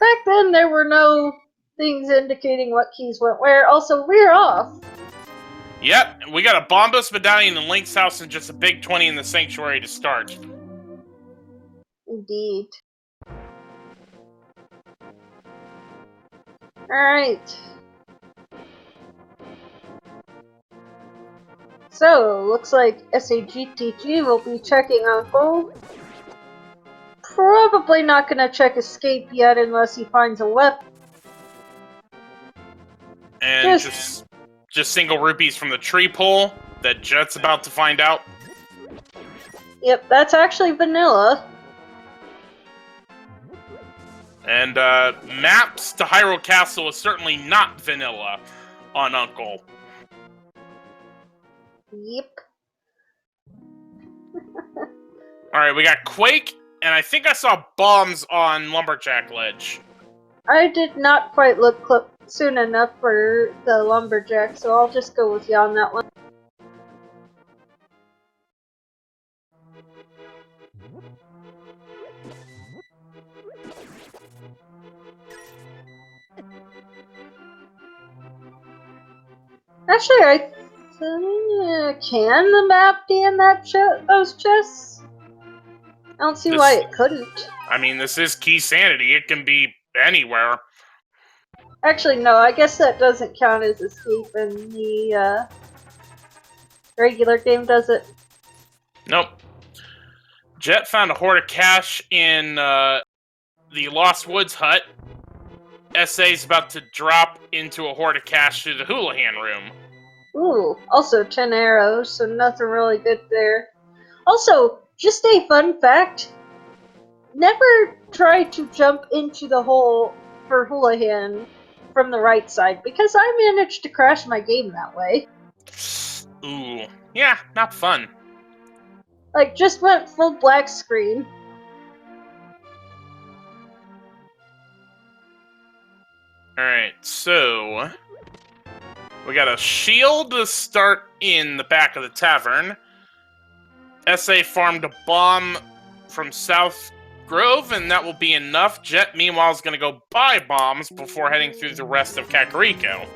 Back then, there were no things indicating what keys went where. Also, we're off. Yep, we got a Bombos medallion in Link's house and just a big 20 in the sanctuary to start. Indeed. Alright. So, looks like SAGTG will be checking Uncle. Probably not gonna check escape yet unless he finds a weapon. And just single rupees from the tree pole that Jet's about to find out. Yep, that's actually vanilla. And maps to Hyrule Castle is certainly not vanilla on Uncle. Yep. Alright, we got Quake, and I think I saw bombs on Lumberjack Ledge. I did not quite look soon enough for the lumberjack, so I'll just go with you on that one. Actually, can the map be in that those chests? I don't see why it couldn't. I mean, this is Key Sanity. It can be anywhere. Actually, no, I guess that doesn't count as escape in the regular game, does it? Nope. Jet found a hoard of cash in the Lost Woods hut. SA's about to drop into a hoard of cash through the Houlihan room. Ooh, also 10 arrows, so nothing really good there. Also, just a fun fact, never try to jump into the hole for Houlihan from the right side, because I managed to crash my game that way. Ooh, yeah, not fun. Like, just went full black screen. Alright, so we got a shield to start in the back of the tavern. SA farmed a bomb from South Grove, and that will be enough. Jet, meanwhile, is going to go buy bombs before heading through the rest of Kakariko.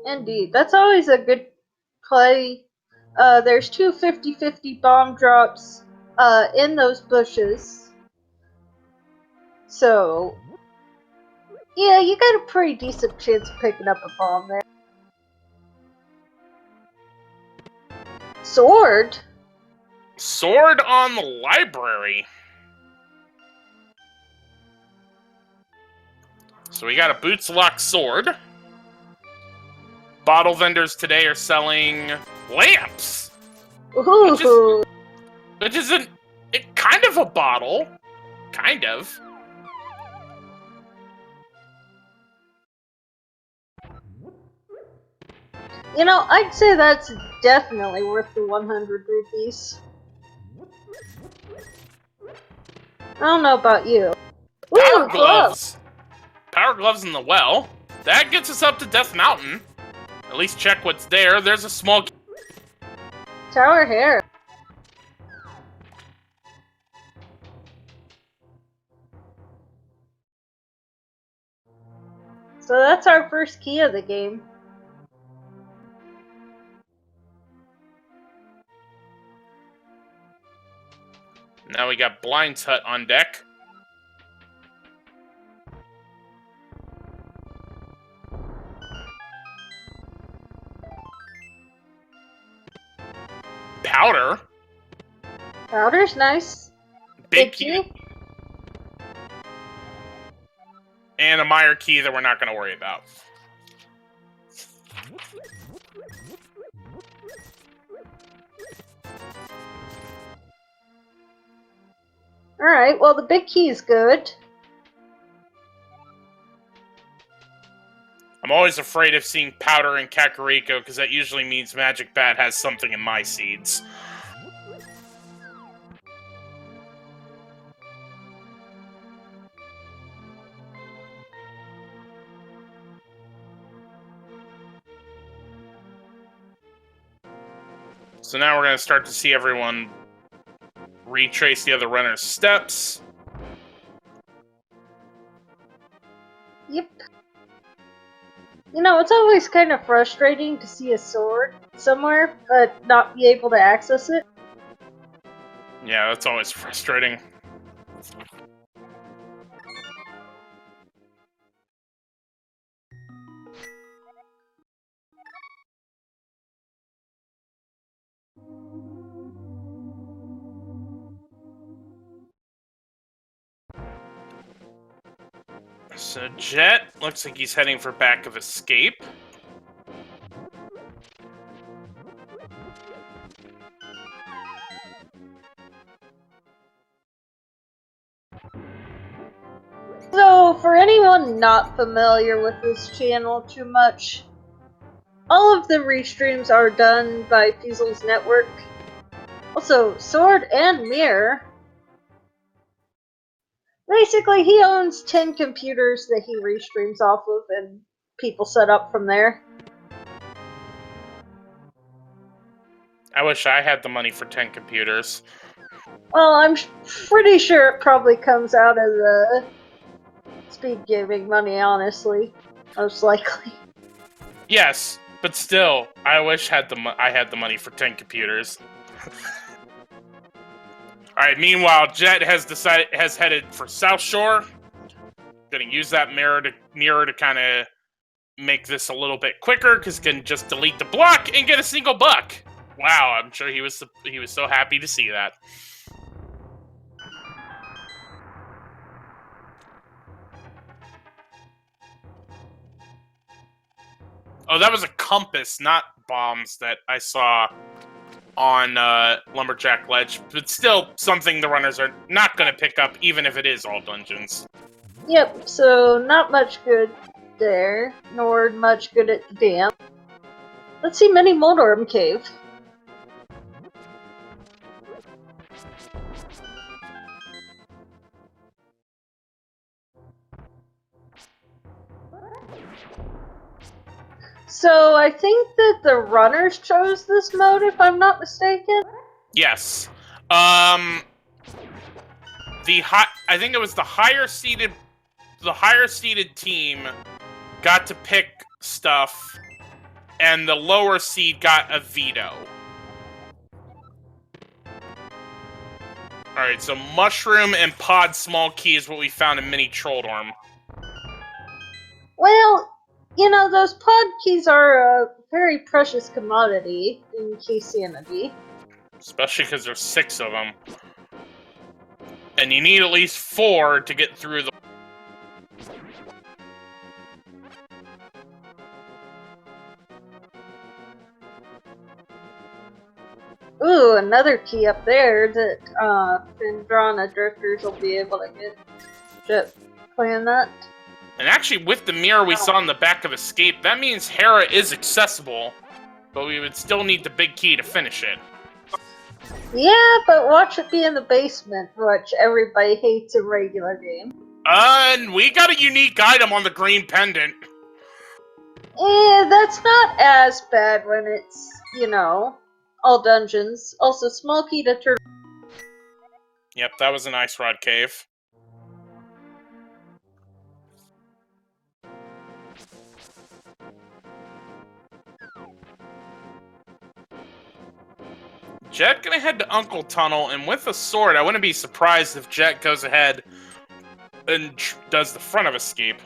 Indeed, that's always a good play. There's two 50-50 bomb drops in those bushes. So, yeah, you got a pretty decent chance of picking up a bomb there. Sword? Sword on the library. So we got a Boots Lock sword. Bottle vendors today are selling lamps. Ooh. Which isn't kind of a bottle. Kind of. You know, I'd say that's definitely worth the 100 rupees. I don't know about you. Ooh, Power gloves! Power gloves in the well. That gets us up to Death Mountain. At least check what's there. There's a small... Tower hair. So that's our first key of the game. Now we got Blind's Hut on deck. Powder. Powder's nice. Big key. And a Meyer key that we're not going to worry about. Alright, well the big key is good. I'm always afraid of seeing powder in Kakariko, because that usually means Magic Bat has something in my seeds. So now we're going to start to see everyone retrace the other runner's steps. Yep. You know, it's always kind of frustrating to see a sword somewhere, but not be able to access it. Yeah, that's always frustrating. So Jet looks like he's heading for back of escape. So, for anyone not familiar with this channel too much, all of the restreams are done by Fiesel's network. Also, Sword and Mirror. Basically, he owns 10 computers that he restreams off of, and people set up from there. I wish I had the money for 10 computers. Well, I'm pretty sure it probably comes out of the speed gaming money, honestly. Most likely. Yes, but still, I wish I had the money for 10 computers. Alright, meanwhile, Jet has headed for South Shore. Gonna use that mirror to kind of make this a little bit quicker, because can just delete the block and get a single buck. Wow, I'm sure he was so happy to see that. Oh, that was a compass, not bombs, that I saw on Lumberjack Ledge, but still something the runners are not going to pick up, even if it is all dungeons. Yep, so not much good there, nor much good at the dam. Let's see Mini Moldorm Cave. So I think that the runners chose this mode, if I'm not mistaken. Yes. I think it was the higher seeded team got to pick stuff, and the lower seed got a veto. Alright, so mushroom and pod small key is what we found in Mini Trolldorm. Well, you know, those pod keys are a very precious commodity in Key Sanity. Especially because there's 6 of them. And you need at least 4 to get through the... Ooh, another key up there that Vendrana Drifters will be able to get. Just playing that. And actually, with the mirror we saw in the back of Escape, that means Hera is accessible, but we would still need the big key to finish it. Yeah, but watch it be in the basement, which everybody hates in regular game. And we got a unique item on the green pendant. That's not as bad when it's, you know, all dungeons. Also, small key to turn. Yep, that was an Ice Rod Cave. Jet gonna head to Uncle Tunnel, and with a sword, I wouldn't be surprised if Jet goes ahead and does the front of Escape.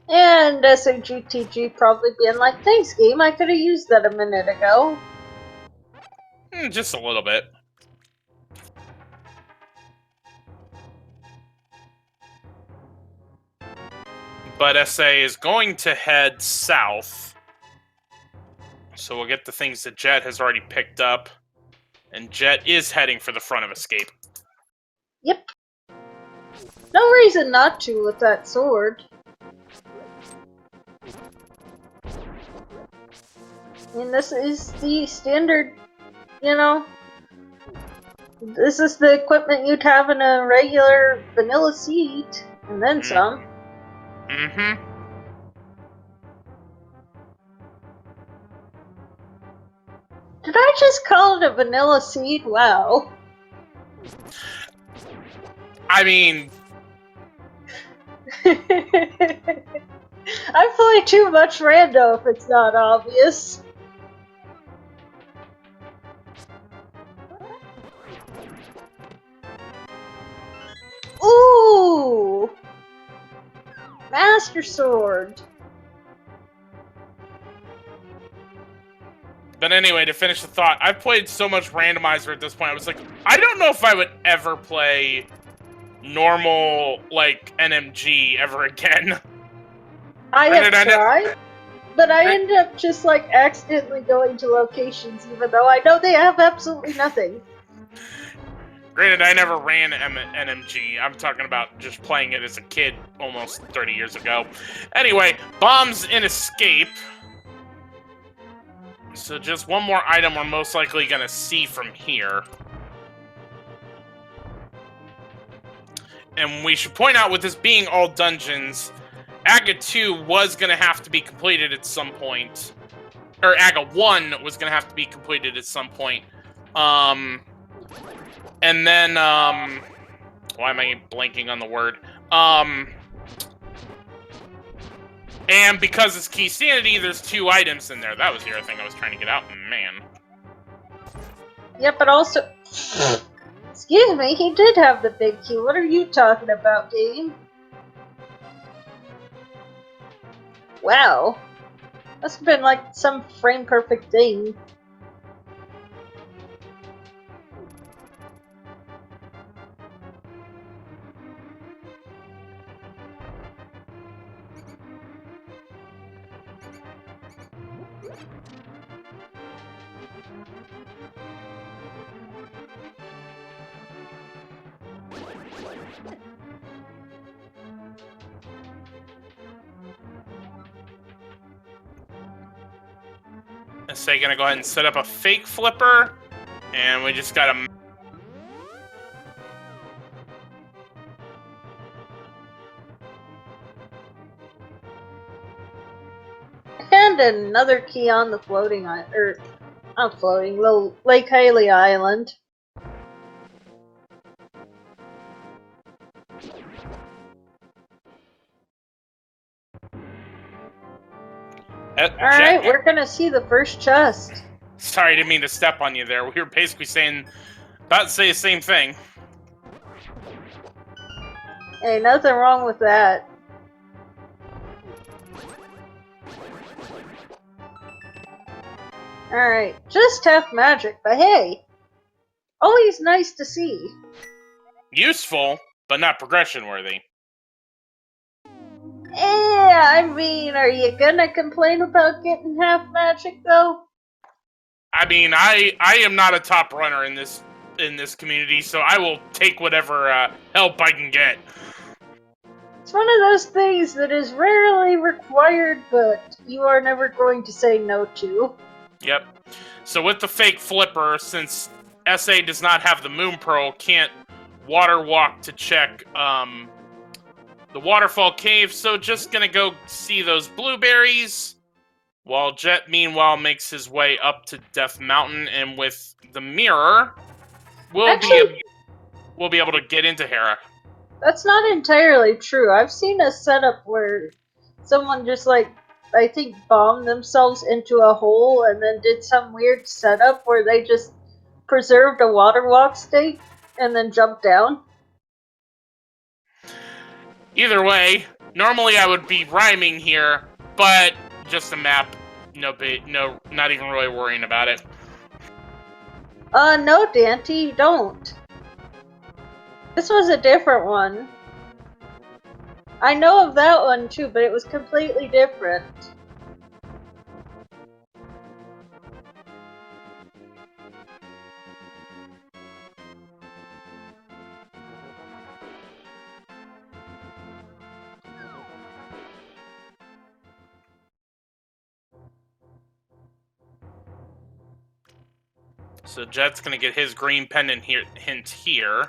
And SAGTG probably being like, thanks game, I could have used that a minute ago. Just a little bit. But SA is going to head south. So we'll get the things that Jet has already picked up. And Jet is heading for the front of Escape. Yep. No reason not to with that sword. I mean, this is the standard, you know, this is the equipment you'd have in a regular vanilla seat, and then some. Mm-hmm. Did I just call it a vanilla seed? Wow. I mean, I'm playing too much rando if it's not obvious. Ooh! Master Sword. but anyway, to finish the thought, I've played so much Randomizer at this point, I was like, I don't know if I would ever play normal, like, NMG ever again. I have Granted, tried, but I ended up just like accidentally going to locations even though I know they have absolutely nothing. Granted, I never ran NMG. I'm talking about just playing it as a kid almost 30 years ago. Anyway, bombs in escape. So just one more item we're most likely going to see from here. And we should point out, with this being all dungeons, Aga 2 was going to have to be completed at some point. Or Aga 1 was going to have to be completed at some point. And then, why am I blanking on the word? And because it's Key Sanity, there's 2 items in there. That was the other thing I was trying to get out. Man. Yeah, but also... Excuse me, he did have the big key. What are you talking about, game? Wow. Must have been like some frame-perfect thing. So you're gonna go ahead and set up a fake flipper, and we just gotta... And another key on the floating island, or not floating, little Lake Haley Island. Alright, we're gonna see the first chest. Sorry, I didn't mean to step on you there. We were basically about to say the same thing. Hey, nothing wrong with that. Alright, just half magic, but hey! Always nice to see. Useful, but not progression worthy. Yeah, I mean, are you gonna complain about getting half magic though? I mean, I am not a top runner in this community, so I will take whatever help I can get. It's one of those things that is rarely required, but you are never going to say no to. Yep. So with the fake flipper, since SA does not have the Moon Pearl, can't water walk to check the waterfall cave, so just gonna go see those blueberries, while Jet meanwhile makes his way up to Death Mountain, and with the mirror, we'll be able to get into Hera. That's not entirely true. I've seen a setup where someone just like, I think, bombed themselves into a hole and then did some weird setup where they just preserved a water walk state and then jumped down. Either way, normally I would be rhyming here, but just a map. No, not even really worrying about it. No, Dante, you don't. This was a different one. I know of that one too, but it was completely different. So Jet's gonna get his green pendant hint here.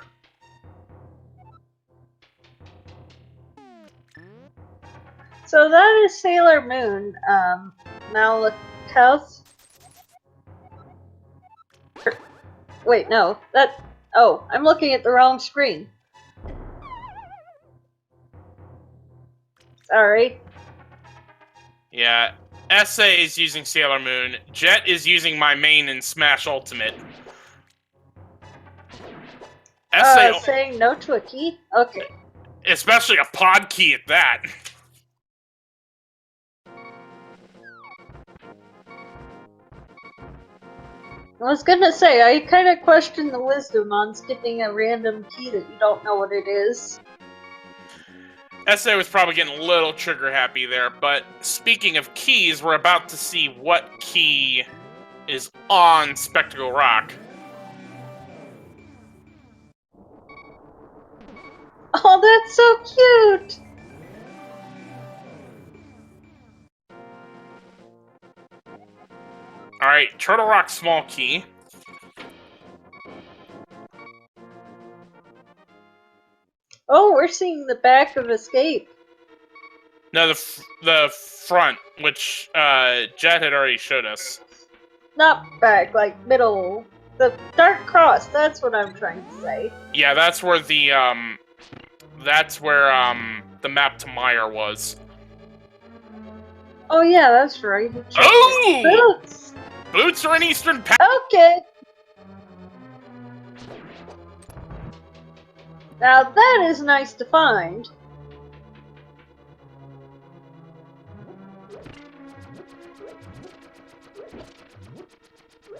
So that is Sailor Moon, Malakouth. Wait, no. Oh, I'm looking at the wrong screen. Sorry. Yeah. SA is using Sailor Moon. Jet is using my main in Smash Ultimate. Saying no to a key? Okay. Especially a pod key at that. I was gonna say, I kind of question the wisdom on skipping a random key that you don't know what it is. SA was probably getting a little trigger happy there, but speaking of keys, we're about to see what key is on Spectacle Rock. Oh, that's so cute! Alright, Turtle Rock small key. Oh, we're seeing the back of Escape. No, the front, which Jet had already showed us. Not back, like middle. The dark cross, that's what I'm trying to say. Yeah, that's where the map to Meyer was. Oh yeah, that's right. Oh! Boots! Boots are in Eastern Pass. Okay. Now that is nice to find.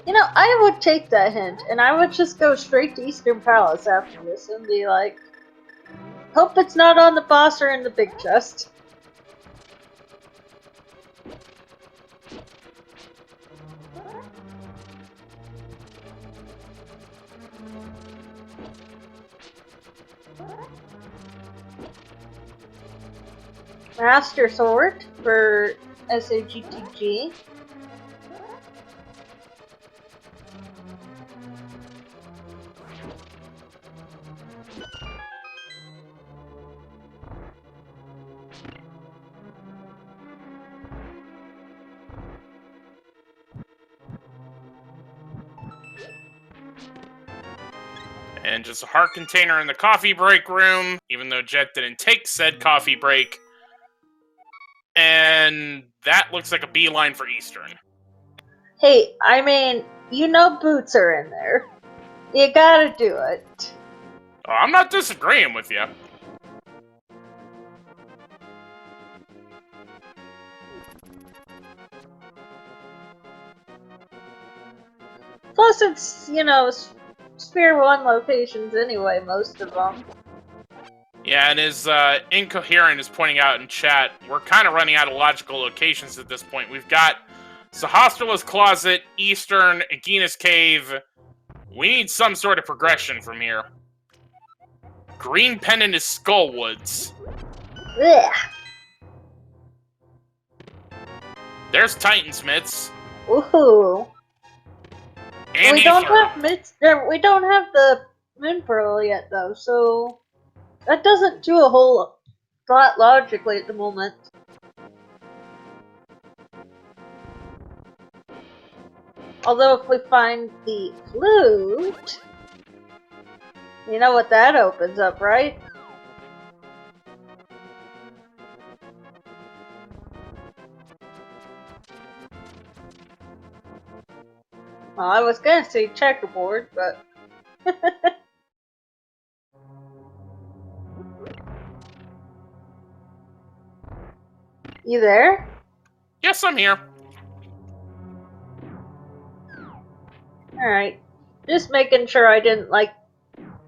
You know, I would take that hint, and I would just go straight to Eastern Palace after this and be like, hope it's not on the boss or in the big chest. Master Sword for SAGTG. And just a heart container in the coffee break room, even though Jet didn't take said coffee break. And that looks like a beeline for Eastern. Hey, I mean, you know boots are in there. You gotta do it. Oh, I'm not disagreeing with you. Plus, it's, you know, Sphere 1 locations anyway, most of them. Yeah, and as Incoherent is pointing out in chat, we're kind of running out of logical locations at this point. We've got Sahasrala's Closet, Eastern, Agina's Cave. We need some sort of progression from here. Green Pendant is Skullwoods. Ugh. There's Titansmiths. Ooh. And We don't have the Moon Pearl yet, though, so that doesn't do a whole lot logically at the moment. Although if we find the flute, you know what that opens up, right? Well, I was gonna say checkerboard, but... You there? Yes, I'm here. Alright. Just making sure I didn't, like,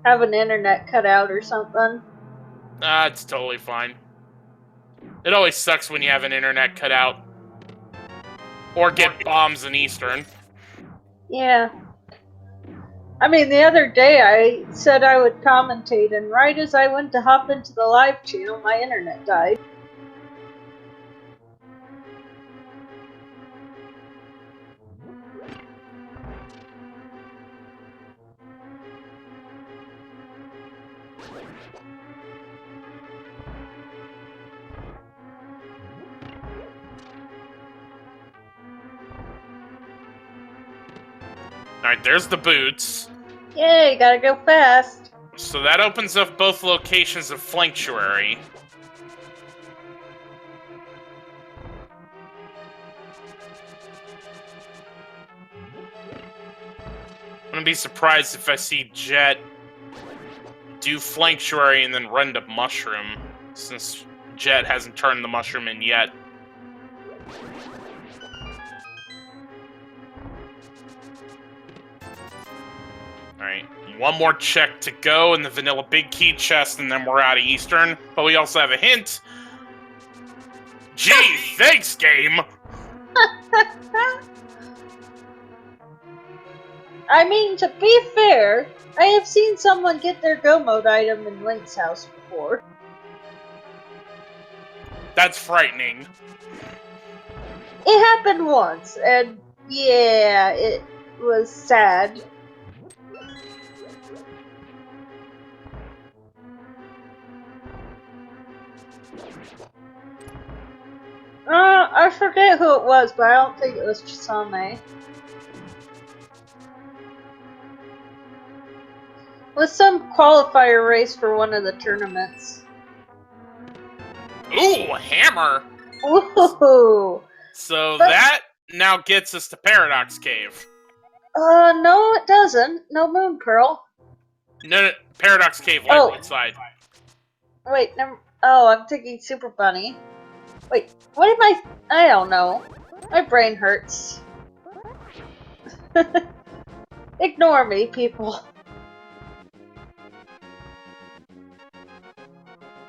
have an internet cut out or something. It's totally fine. It always sucks when you have an internet cut out. Or get bombs in Eastern. Yeah. I mean, the other day I said I would commentate, and right as I went to hop into the live channel, my internet died. Alright, there's the boots. Yay, gotta go fast. So that opens up both locations of Flanctuary. I'm gonna be surprised if I see Jet do Flanctuary and then run to Mushroom, since Jet hasn't turned the Mushroom in yet. Alright, one more check to go in the vanilla big key chest, and then we're out of Eastern. But we also have a hint. Gee, thanks, game! I mean, to be fair, I have seen someone get their Go Mode item in Link's house before. That's frightening. It happened once, and yeah, it was sad. I forget who it was, but I don't think it was Chisame. It was some qualifier race for one of the tournaments. Ooh, hammer! Ooh! So that now gets us to Paradox Cave. No it doesn't. No Moon Pearl. No, Paradox Cave, right side. Wait, oh, I'm thinking Super Bunny. Wait, what am I don't know. My brain hurts. Ignore me, people.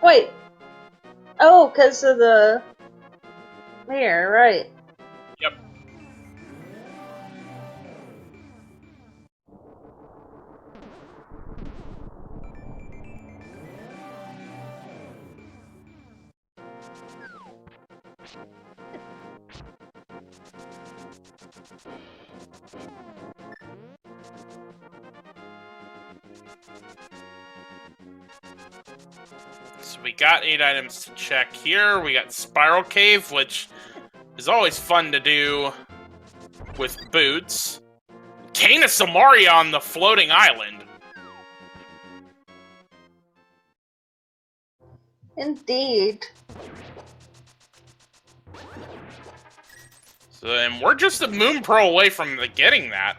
Wait. Oh, because of the mirror, right. Yep. So we got 8 items to check here. We got Spiral Cave, which is always fun to do with boots. Kana Samaria on the floating island. Indeed. So, and we're just a Moon Pearl away from getting that.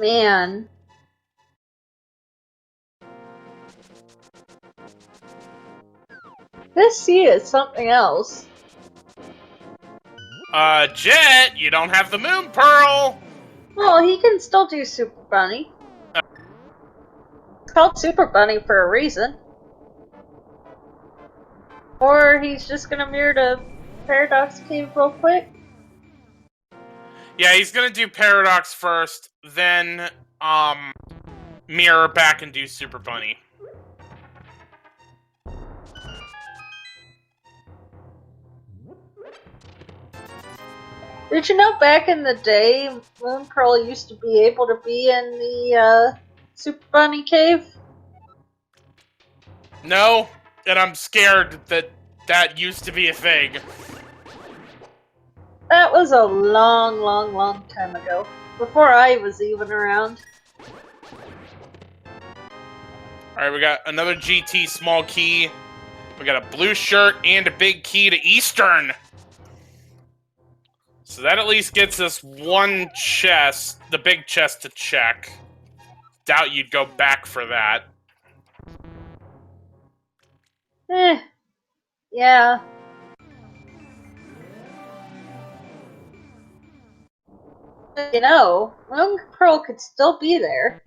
Man. This sea is something else. Jet, you don't have the Moon Pearl! Well, he can still do Super Bunny. It's called Super Bunny for a reason. Or he's just gonna mirror to Paradox Cave real quick. Yeah, he's gonna do Paradox first, then, mirror back and do Super Bunny. Did you know back in the day, Moon Pearl used to be able to be in the, Super Bunny Cave? No, and I'm scared that that used to be a thing. That was a long, long, long time ago. Before I was even around. Alright, we got another GT small key. We got a blue shirt and a big key to Eastern. So that at least gets us one chest, the big chest to check. Doubt you'd go back for that. Yeah. You know, Moon Pearl could still be there.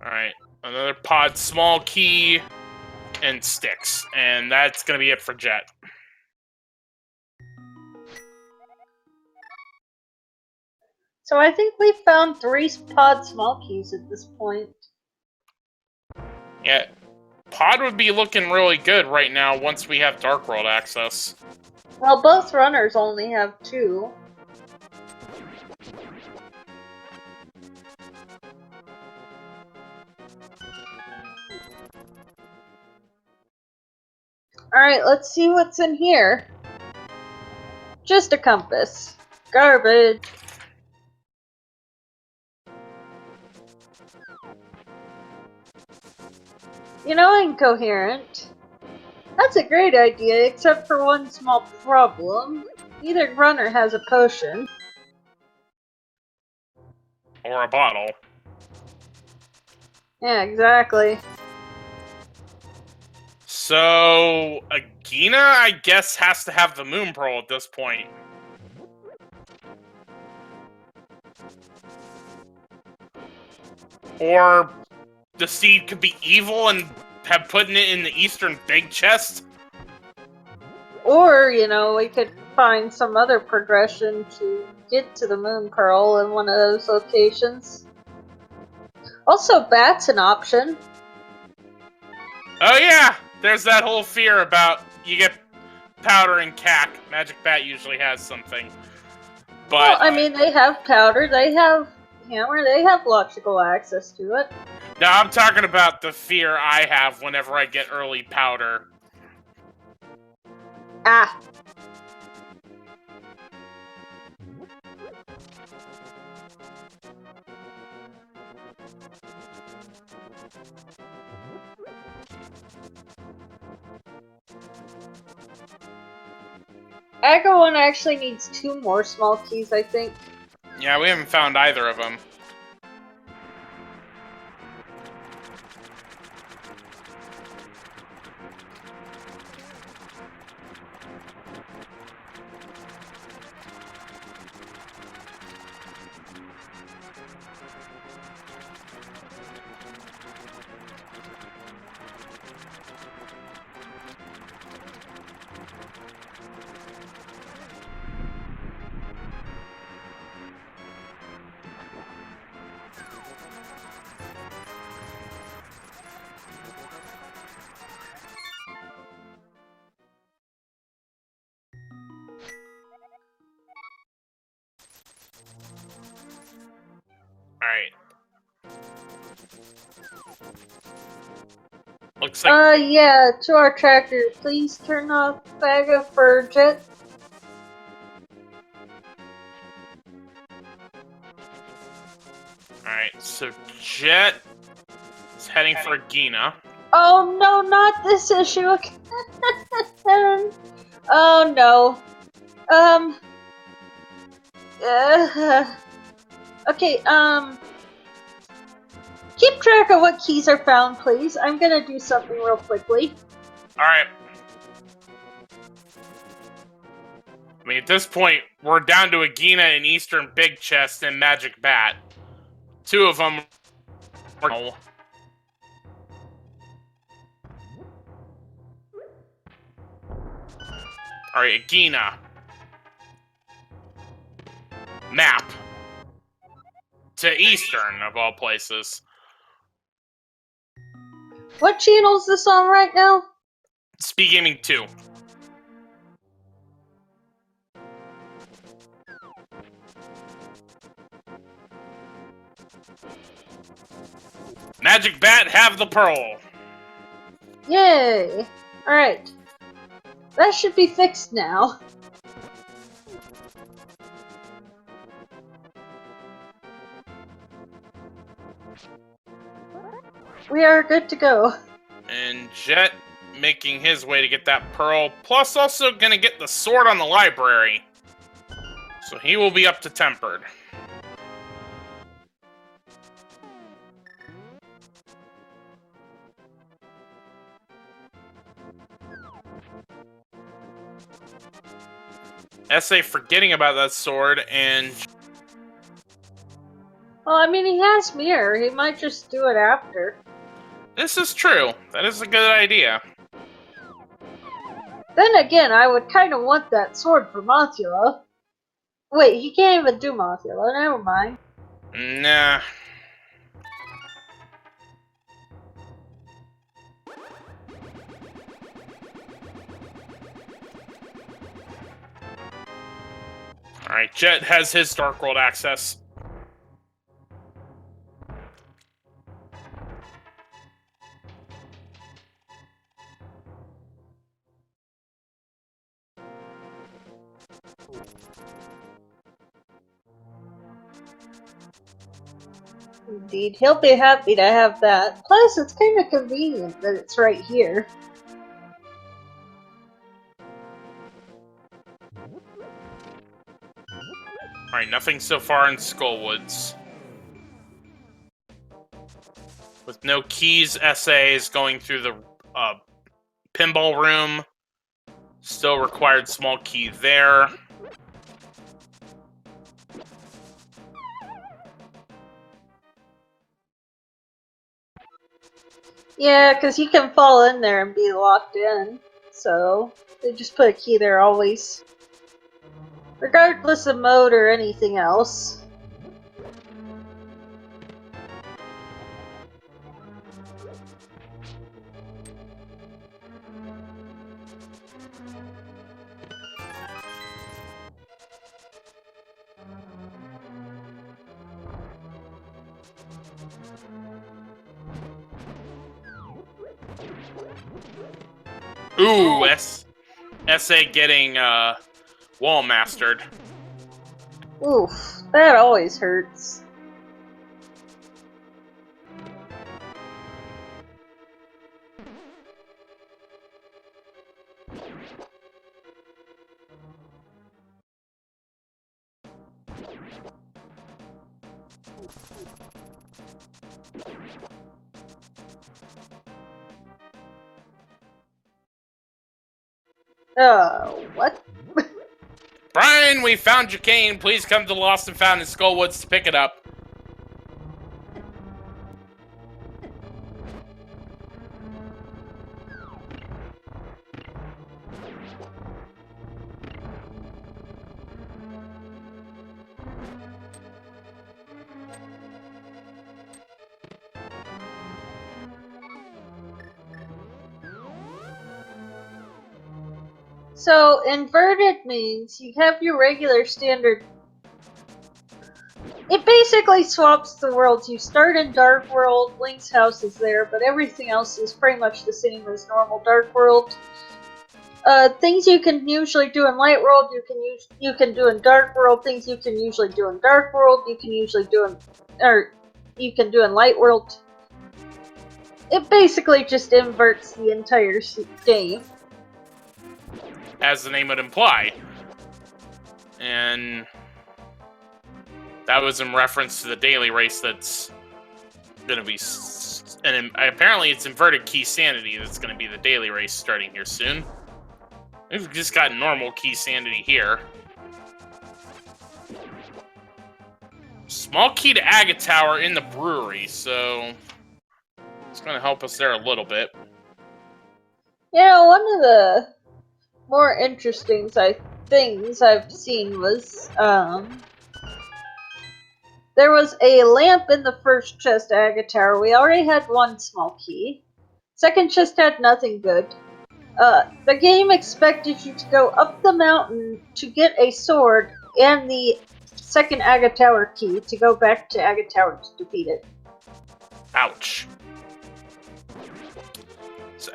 Alright, another pod small key and sticks. And that's gonna be it for Jet. So I think we've found 3 pod small keys at this point. Yeah, pod would be looking really good right now once we have Dark World access. Well, both runners only have 2. Alright, let's see what's in here. Just a compass. Garbage. You know, incoherent. That's a great idea, except for one small problem. Neither runner has a potion. Or a bottle. Yeah, exactly. So, Agina, I guess, has to have the Moon Pearl at this point. Or the seed could be evil and have put it in the Eastern Big Chest. Or, you know, we could find some other progression to get to the Moon Pearl in one of those locations. Also, bat's an option. Oh yeah, there's that whole fear about you get powder and cack. Magic Bat usually has something. But Well, I mean, they have powder, they have hammer, they have logical access to it. no, I'm talking about the fear I have whenever I get early powder. Ah. Aga 1 actually needs 2 more small keys, I think. Yeah, we haven't found either of them. Alright. Looks like... Yeah, to our tractor, please turn off Aga for Jet. Alright, so Jet is heading for Agina. Oh no, not this issue again. Oh no. Okay, keep track of what keys are found, please. I'm gonna do something real quickly. Alright. I mean, at this point, we're down to Agina and Eastern Big Chest and Magic Bat. 2 of them are... Alright, Agina. Map. To Eastern, of all places. What channel is this on right now? Speed Gaming 2. Magic Bat, have the pearl. Yay! Alright. That should be fixed now. We are good to go. And Jet making his way to get that pearl, plus also gonna get the sword on the library. So he will be up to tempered. SA forgetting about that sword, and... Well, I mean, he has mirror. He might just do it after. This is true. That is a good idea. Then again, I would kind of want that sword for Montula. Wait, he can't even do Mothula. Never mind. Nah. Alright, Jet has his Dark World access. Indeed, he'll be happy to have that. Plus, it's kind of convenient that it's right here. Alright, nothing so far in Skullwoods. With no keys, essays, going through the pinball room. Still required small key there. Yeah, because you can fall in there and be locked in. So, they just put a key there always. Regardless of mode or anything else. Ooh, SA getting wall mastered. Oof, that always hurts. What? Brian, we found your cane. Please come to Lost and Found in Skullwoods to pick it up. So, inverted means you have your regular standard. It basically swaps the worlds. You start in Dark World, Link's house is there, but everything else is pretty much the same as normal Dark World. Things you can usually do in Light World, you can do in Dark World. Things you can usually do in Dark World, you can usually do in Light World. It basically just inverts the entire game. As the name would imply. And that was in reference to the daily race that's going to be... And apparently it's inverted key sanity that's going to be the daily race starting here soon. We've just got normal key sanity here. Small key to Agate Tower in the brewery, so... It's going to help us there a little bit. You know, one of the more interesting things I've seen was, there was a lamp in the first chest at Agate Tower. We already had one small key. Second chest had nothing good. The game expected you to go up the mountain to get a sword and the second Agate Tower key to go back to Agate Tower to defeat it. Ouch. So,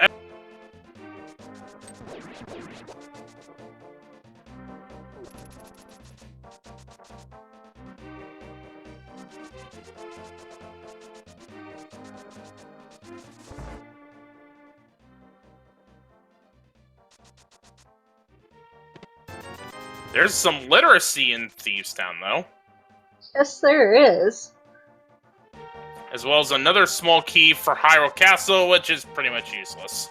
there's some literacy in Thieves Town, though. Yes, there is. As well as another small key for Hyrule Castle, which is pretty much useless.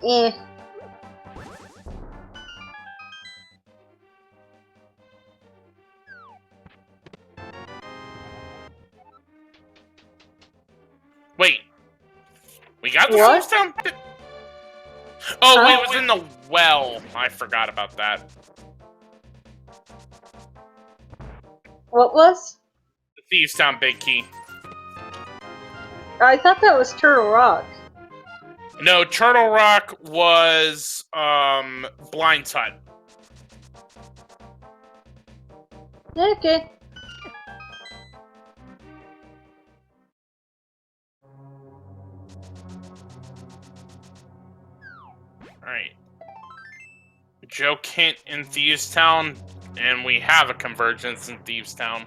Eh. Wait. We got the What? Thieves Town? Oh, Huh? wait, it was in the well. I forgot about that. What was? The Thieves Town big key. I thought that was Turtle Rock. No, Turtle Rock was Blind Hut. Okay. Alright. Joke hint in Thieves Town, and we have a convergence in Thieves Town.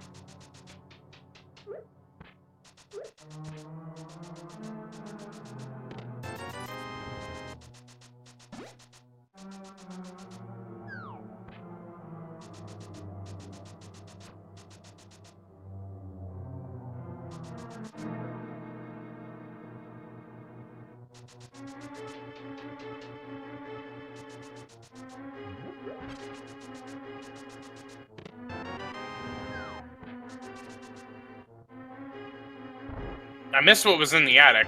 I missed what was in the attic.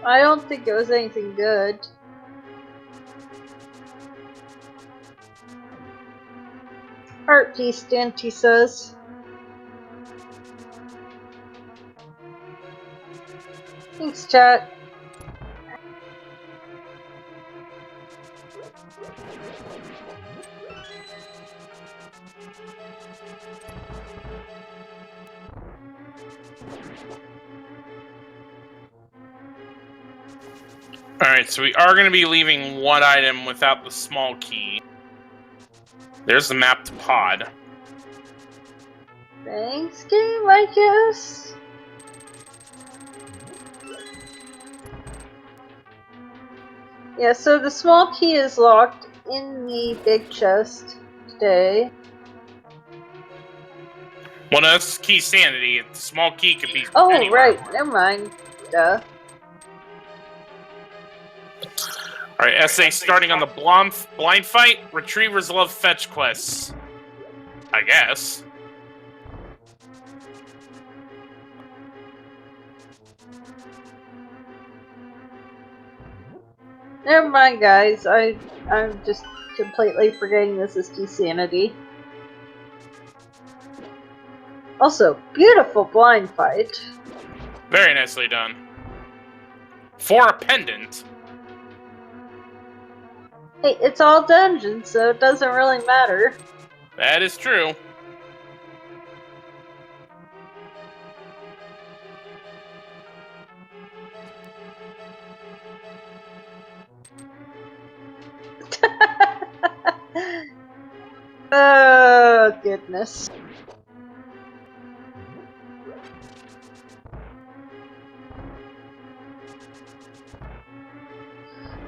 I don't think it was anything good. Art piece, Dante says. Thanks, chat. Alright, so we are going to be leaving one item without the small key. There's the map to Pod. Thanks, game, I guess. Yeah, so the small key is locked in the big chest today. Well, no, that's key sanity. The small key could be Oh, anywhere. right, never mind. Duh. Alright, SA starting on the blind fight. Retrievers love fetch quests. I guess. Never mind, guys. I'm just completely forgetting this is key sanity. Also, beautiful blind fight. Very nicely done. For a pendant. Hey, it's all dungeons, so it doesn't really matter. That is true. Oh, goodness.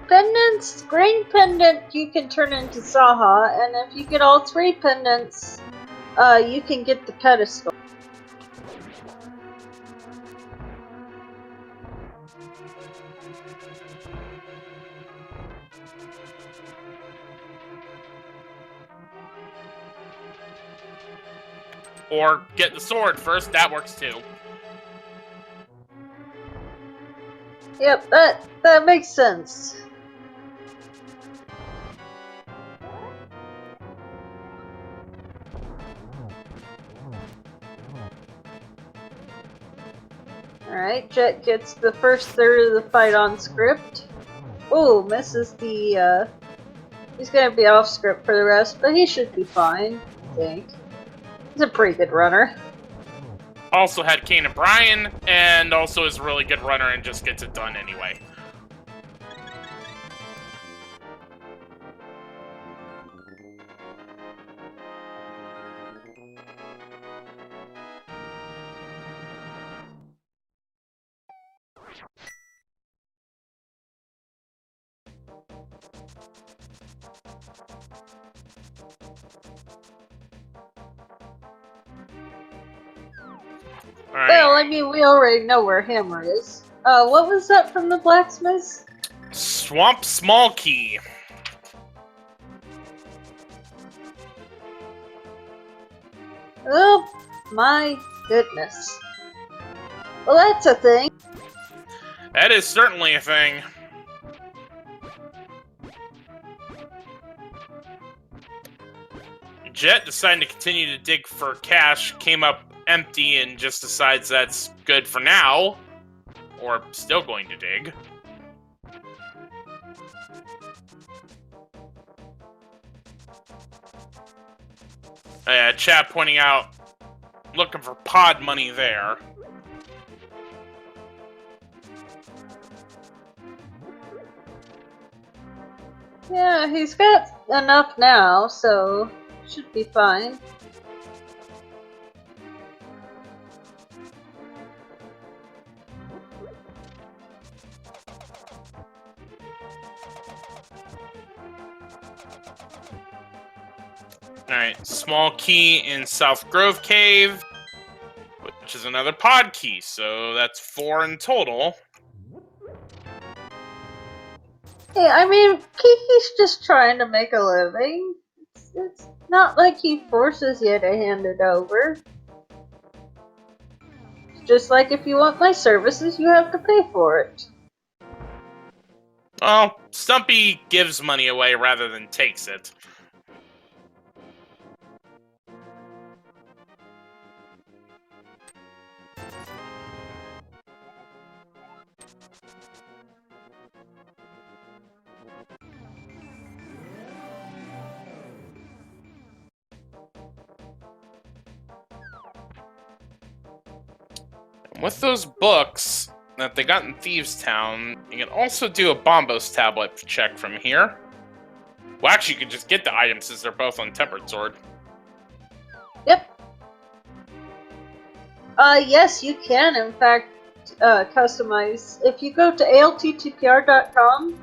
Pendants, green pendant you can turn into Saha, and if you get all 3 pendants, you can get the pedestal. Or get the sword first, that works too. Yep, that makes sense. Alright, Jet gets the first third of the fight on script. Ooh, misses the, he's gonna be off script for the rest, but he should be fine, I think. He's a pretty good runner. Also had Kane and Brian, and also is a really good runner and just gets it done anyway. Alright. Well, I mean, we already know where Hammer is. What was that from the blacksmith? Swamp small key. Oh, my goodness. Well, that's a thing. That is certainly a thing. Jet, deciding to continue to dig for cash, came up empty and just decides that's good for now. Or still going to dig. Chat pointing out, looking for pod money there. Yeah, he's got enough now, so should be fine. Alright, small key in South Grove Cave, which is another pod key, so that's 4 in total. Hey, I mean, Kiki's just trying to make a living. It's not like he forces you to hand it over. It's just like if you want my services, you have to pay for it. Well, Stumpy gives money away rather than takes it. With those books that they got in Thieves Town, you can also do a Bombos tablet check from here. Well, actually, you can just get the items since they're both on Tempered Sword. Yep. Yes, you can, in fact, customize. If you go to ALTTPR.com,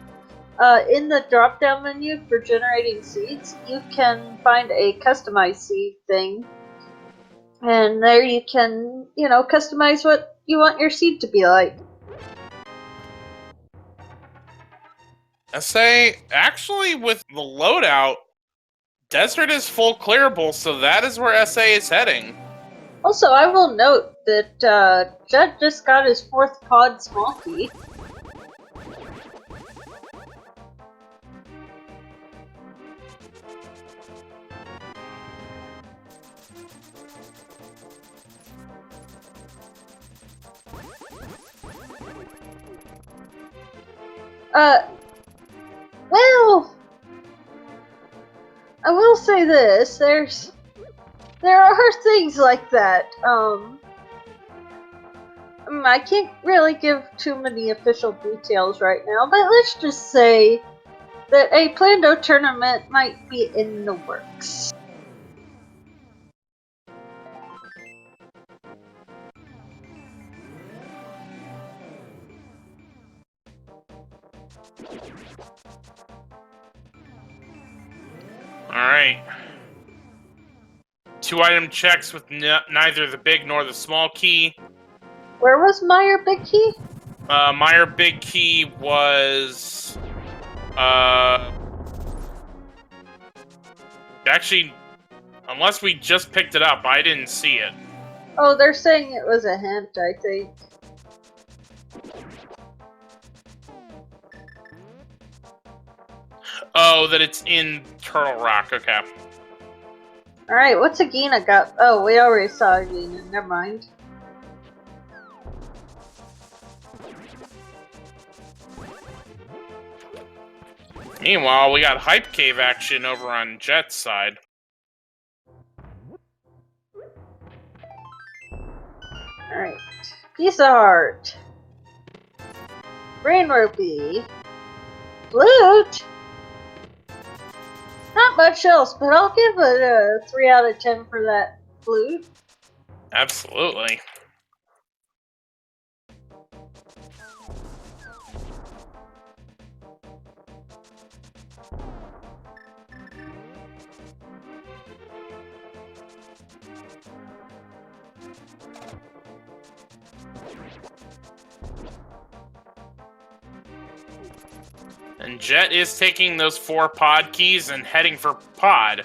in the drop-down menu for generating seeds, you can find a customized seed thing. And there you can, customize what you want your seed to be like. I say, actually, with the loadout, Desert is full clearable, so that is where SA is heading. Also, I will note that Jet just got his 4th pod small key. Well, I will say this, there are things like that. I can't really give too many official details right now, but let's just say that a Plando tournament might be in the works. Alright. 2 item checks with neither the big nor the small key. Where was Meyer Big Key? Meyer Big Key was... Actually, unless we just picked it up, I didn't see it. Oh, they're saying it was a hint, I think. Oh, that it's in Turtle Rock, okay. Alright, what's Agina got? Oh, we already saw Agina, never mind. Meanwhile, we got Hype Cave action over on Jet's side. Alright. Piece of heart. Brain rupee. Flute? Not much else, but I'll give it a 3 out of 10 for that flute. Absolutely. And Jet is taking those 4 pod keys and heading for pod.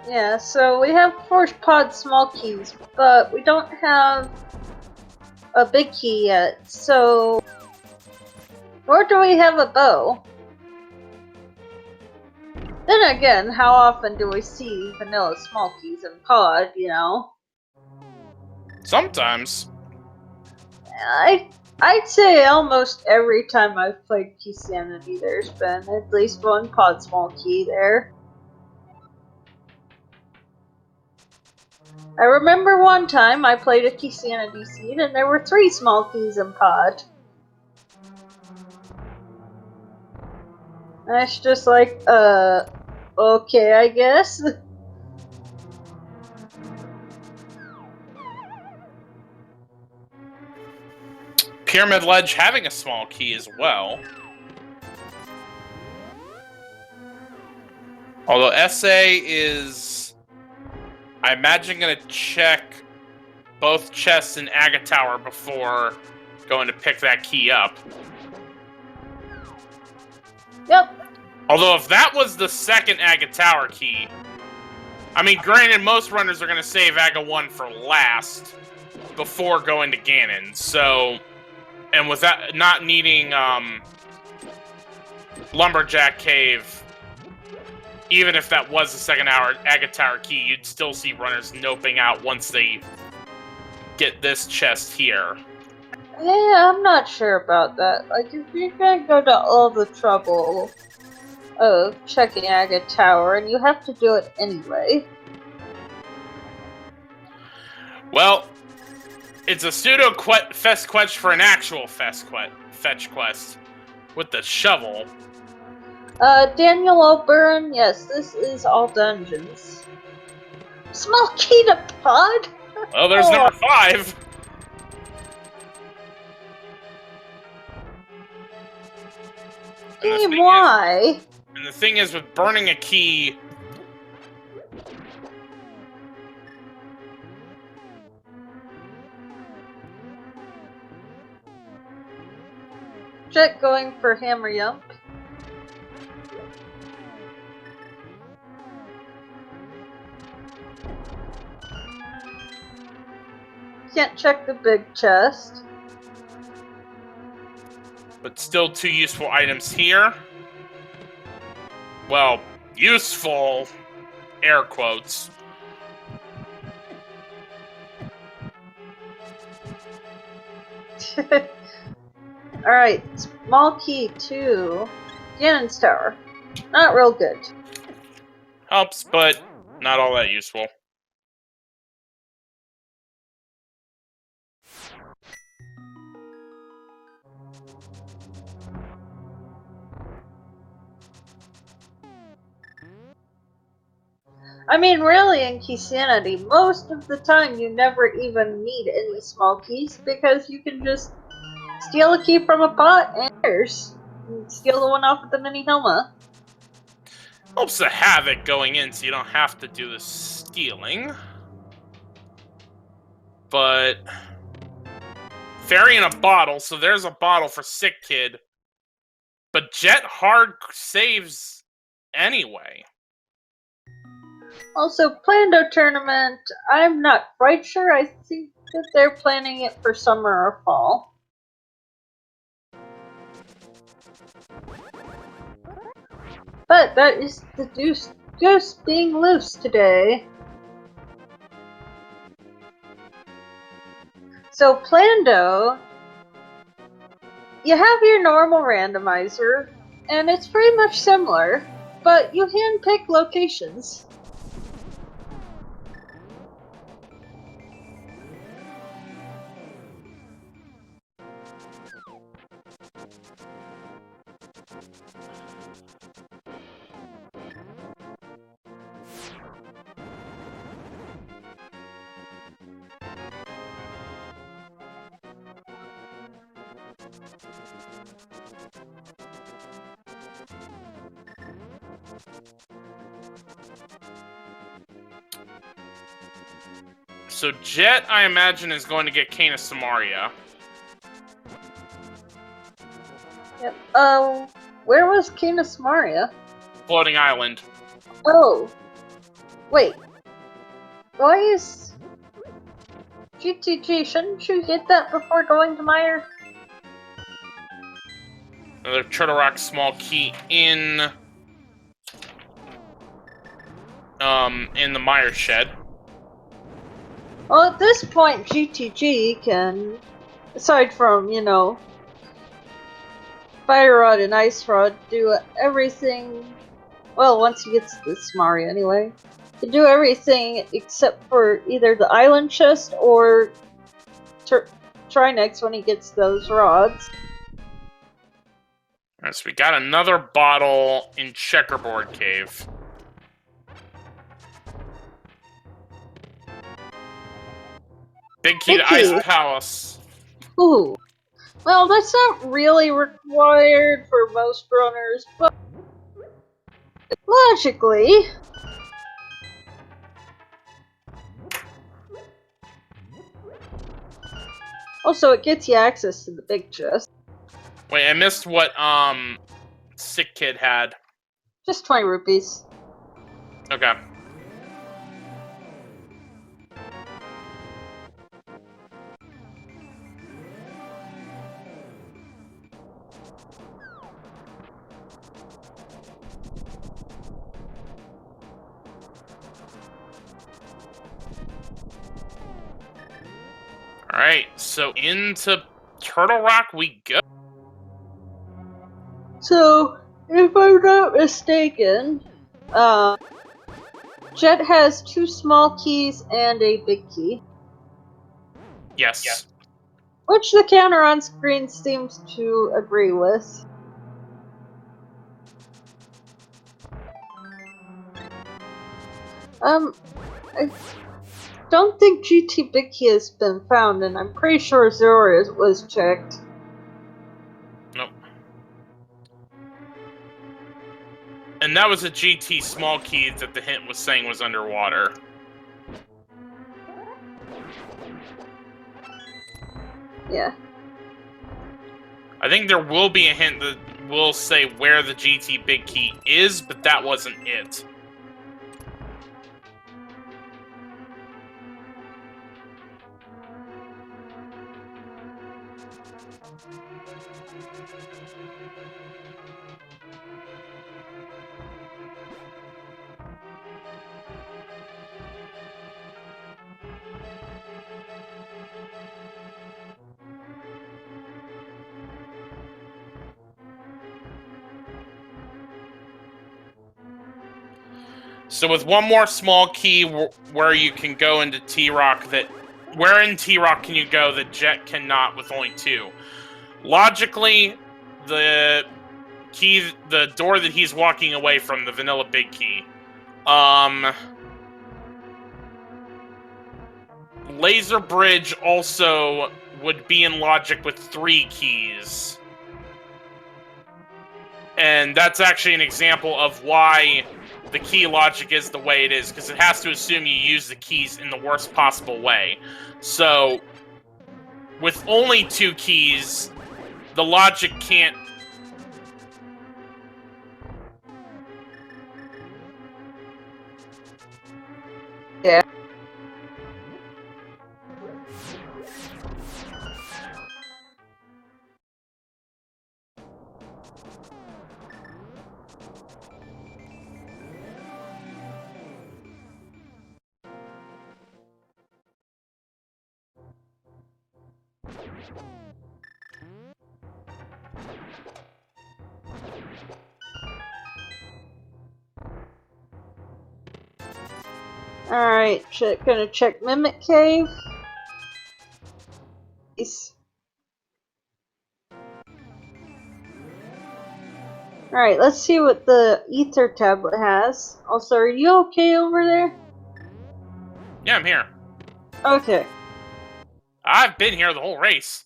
Yeah, so we have 4 pod small keys, but we don't have a big key yet, so... Nor do we have a bow. Then again, how often do we see vanilla small keys in pod, you know? Sometimes. I'd say almost every time I've played Key Sanity, there's been at least 1 pod small key there. I remember one time I played a Key Sanity seed and there were 3 small keys in pod. And it's just like, okay, I guess. Pyramid Ledge having a small key as well. Although SA is, I imagine, going to check both chests in Aga Tower before going to pick that key up. Yep. Although if that was the second Aga Tower key, I mean, granted, most runners are going to save Aga 1 for last before going to Ganon, so... And with that, not needing Lumberjack Cave, even if that was the second Aga Tower key, you'd still see runners noping out once they get this chest here. Yeah, I'm not sure about that. Like, if you're gonna go to all the trouble of checking Aga Tower, and you have to do it anyway. Well, it's a pseudo fetch quest for an actual fetch quest with the shovel. Daniel O'Byrne, yes, this is all dungeons. Small key to pod? Oh, there's number 5. Game, why? And the thing is, with burning a key... Jet going for Hammer Yump. Can't check the big chest. But still 2 useful items here. Well, useful, air quotes. Alright, small key to Ganon's Tower. Not real good. Helps, but not all that useful. I mean, really, in Key Sanity, most of the time you never even need any small keys because you can just steal a key from a pot and steal the one off of the mini Helma. Helps to have it going in so you don't have to do the stealing. But... Fairy in a bottle, so there's a bottle for Sick Kid. But Jet hard saves anyway. Also, Plando Tournament, I'm not quite sure. I think that they're planning it for summer or fall. But that is the goose being loose today. So Plando, you have your normal randomizer, and it's pretty much similar, but you handpick locations. So Jet, I imagine, is going to get Cane of Samaria. Yep. Where was Cane of Samaria? floating island. Oh. Wait. Why is... GTG, shouldn't you get that before going to Meyer? Another Turtle Rock small key in the Meyer shed. Well, at this point, GTG can, aside from, you know, Fire Rod and Ice Rod, do everything. Well, once he gets to this Mario anyway. Can do everything except for either the island chest or try next when he gets those rods. Alright, so we got another bottle in Checkerboard Cave. Big key to Ice Palace. Ooh. Well, that's not really required for most runners, but logically... Also, it gets you access to the big chest. Wait, I missed what, Sick Kid had. Just 20 rupees. Okay. Alright, so into Turtle Rock we go. So, if I'm not mistaken, Jet has 2 small keys and a big key. Yes. Which the counter on screen seems to agree with. I don't think GT Big Key has been found, and I'm pretty sure Zora was checked. Nope. And that was a GT small key that the hint was saying was underwater. Yeah. I think there will be a hint that will say where the GT Big Key is, but that wasn't it. So with one more small key where you can go into T-Rock where in T-Rock can you go that Jet cannot with only 2? Logically, the door that he's walking away from, the vanilla big key. Laser Bridge also would be in logic with 3 keys. And that's actually an example of why the key logic is the way it is, because it has to assume you use the keys in the worst possible way. So, with only 2 keys, the logic can't... Yeah. Alright, gonna check Mimic Cave. Alright, let's see what the Ether tablet has. Also, are you okay over there? Yeah, I'm here. Okay. I've been here the whole race.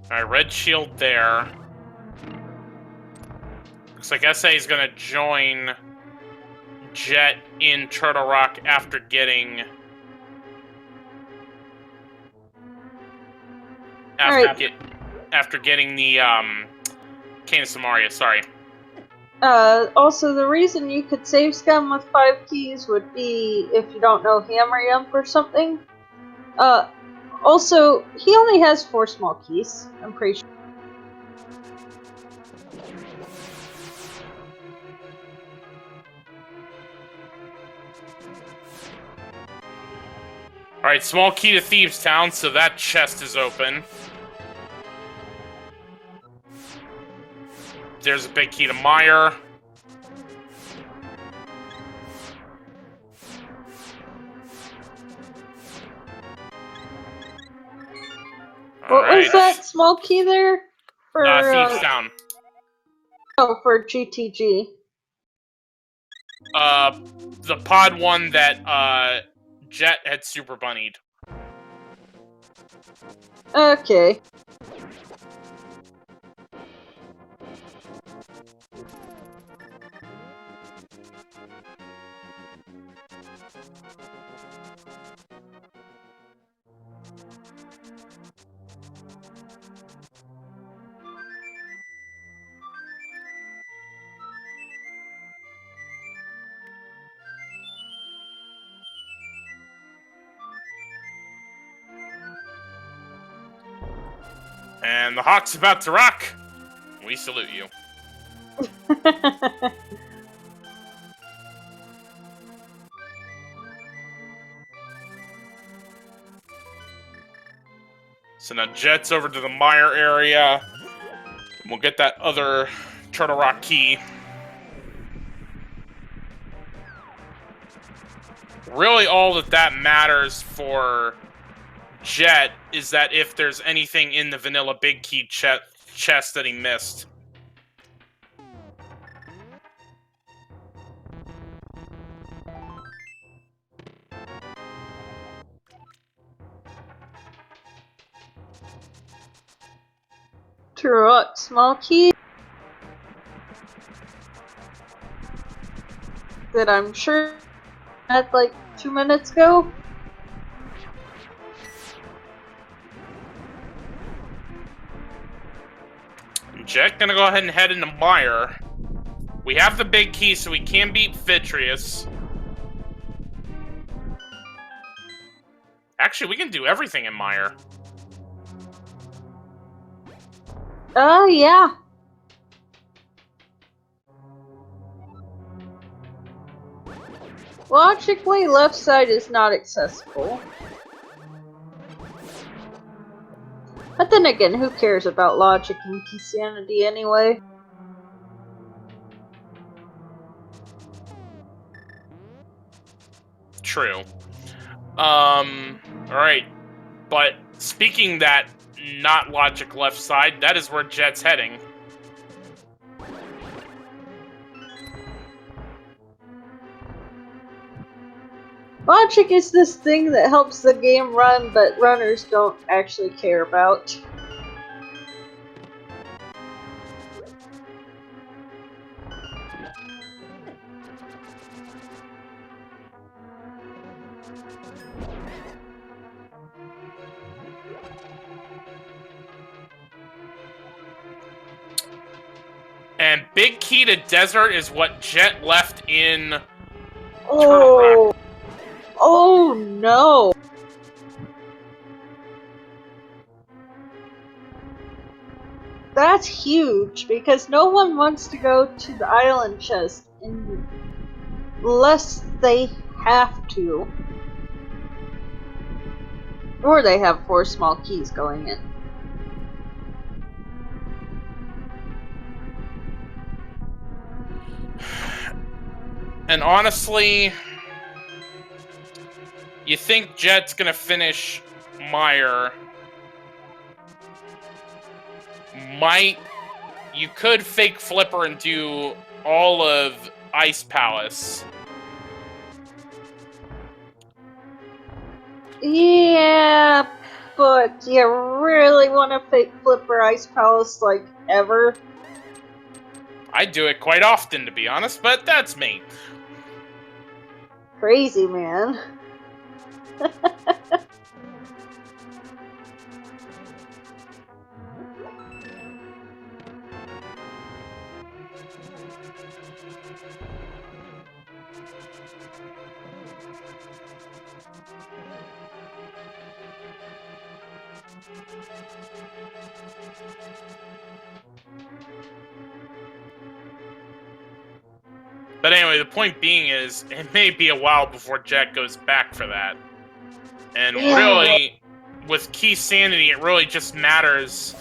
Alright, red shield there. Looks like SA is gonna join Jet in Turtle Rock after getting... After getting the, Cane of Samaria, sorry. Also, the reason you could save scum with 5 keys would be if you don't know Hammer Yump or something. Also, he only has 4 small keys, I'm pretty sure. Alright, small key to Thieves Town, so that chest is open. There's a big key to Meyer. What was that small key there? For Thieves Town. Oh, for GTG. The pod one that, Jet had super bunnied. Okay. And the Hawk's about to rock. We salute you. So now Jet's over to the Meyer area. We'll get that other Turtle Rock key. Really all that matters for Jet is that if there's anything in the vanilla big key chest that he missed. Turok, small key. That I'm sure had like 2 minutes ago. Jet gonna go ahead and head into Meyer. We have the big key, so we can beat Vitreous. Actually, we can do everything in Meyer. Yeah. Logically, left side is not accessible. But then again, who cares about logic and insanity anyway? True. Alright. But speaking that not logic left side, that is where Jet's heading. Logic is this thing that helps the game run, but runners don't actually care about. And big key to desert is what Jet left in Oh, oh no. That's huge, because no one wants to go to the island chest unless they have to. Or they have 4 small keys going in. And honestly, you think Jet's gonna finish Meyer. You could fake Flipper and do all of Ice Palace. Yeah, but do you really want to fake Flipper Ice Palace, like, ever? I do it quite often, to be honest, but that's me. Crazy, man. But anyway, the point being is, it may be a while before Jack goes back for that. And really, with Key Sanity, it really just matters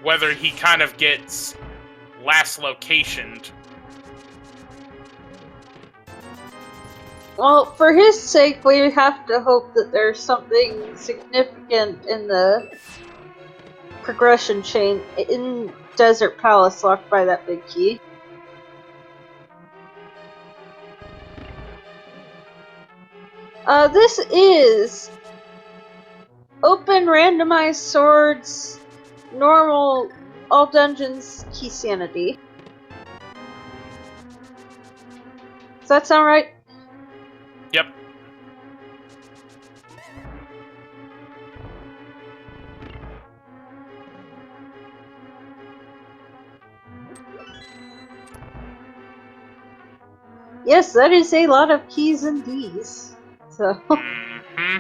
whether he kind of gets last locationed. Well, for his sake, we have to hope that there's something significant in the progression chain in Desert Palace locked by that big key. This is open randomized swords, normal, all dungeons, Key Sanity. Does that sound right? Yep. Yes, that is a lot of keys and Ds. So. Mm-hmm.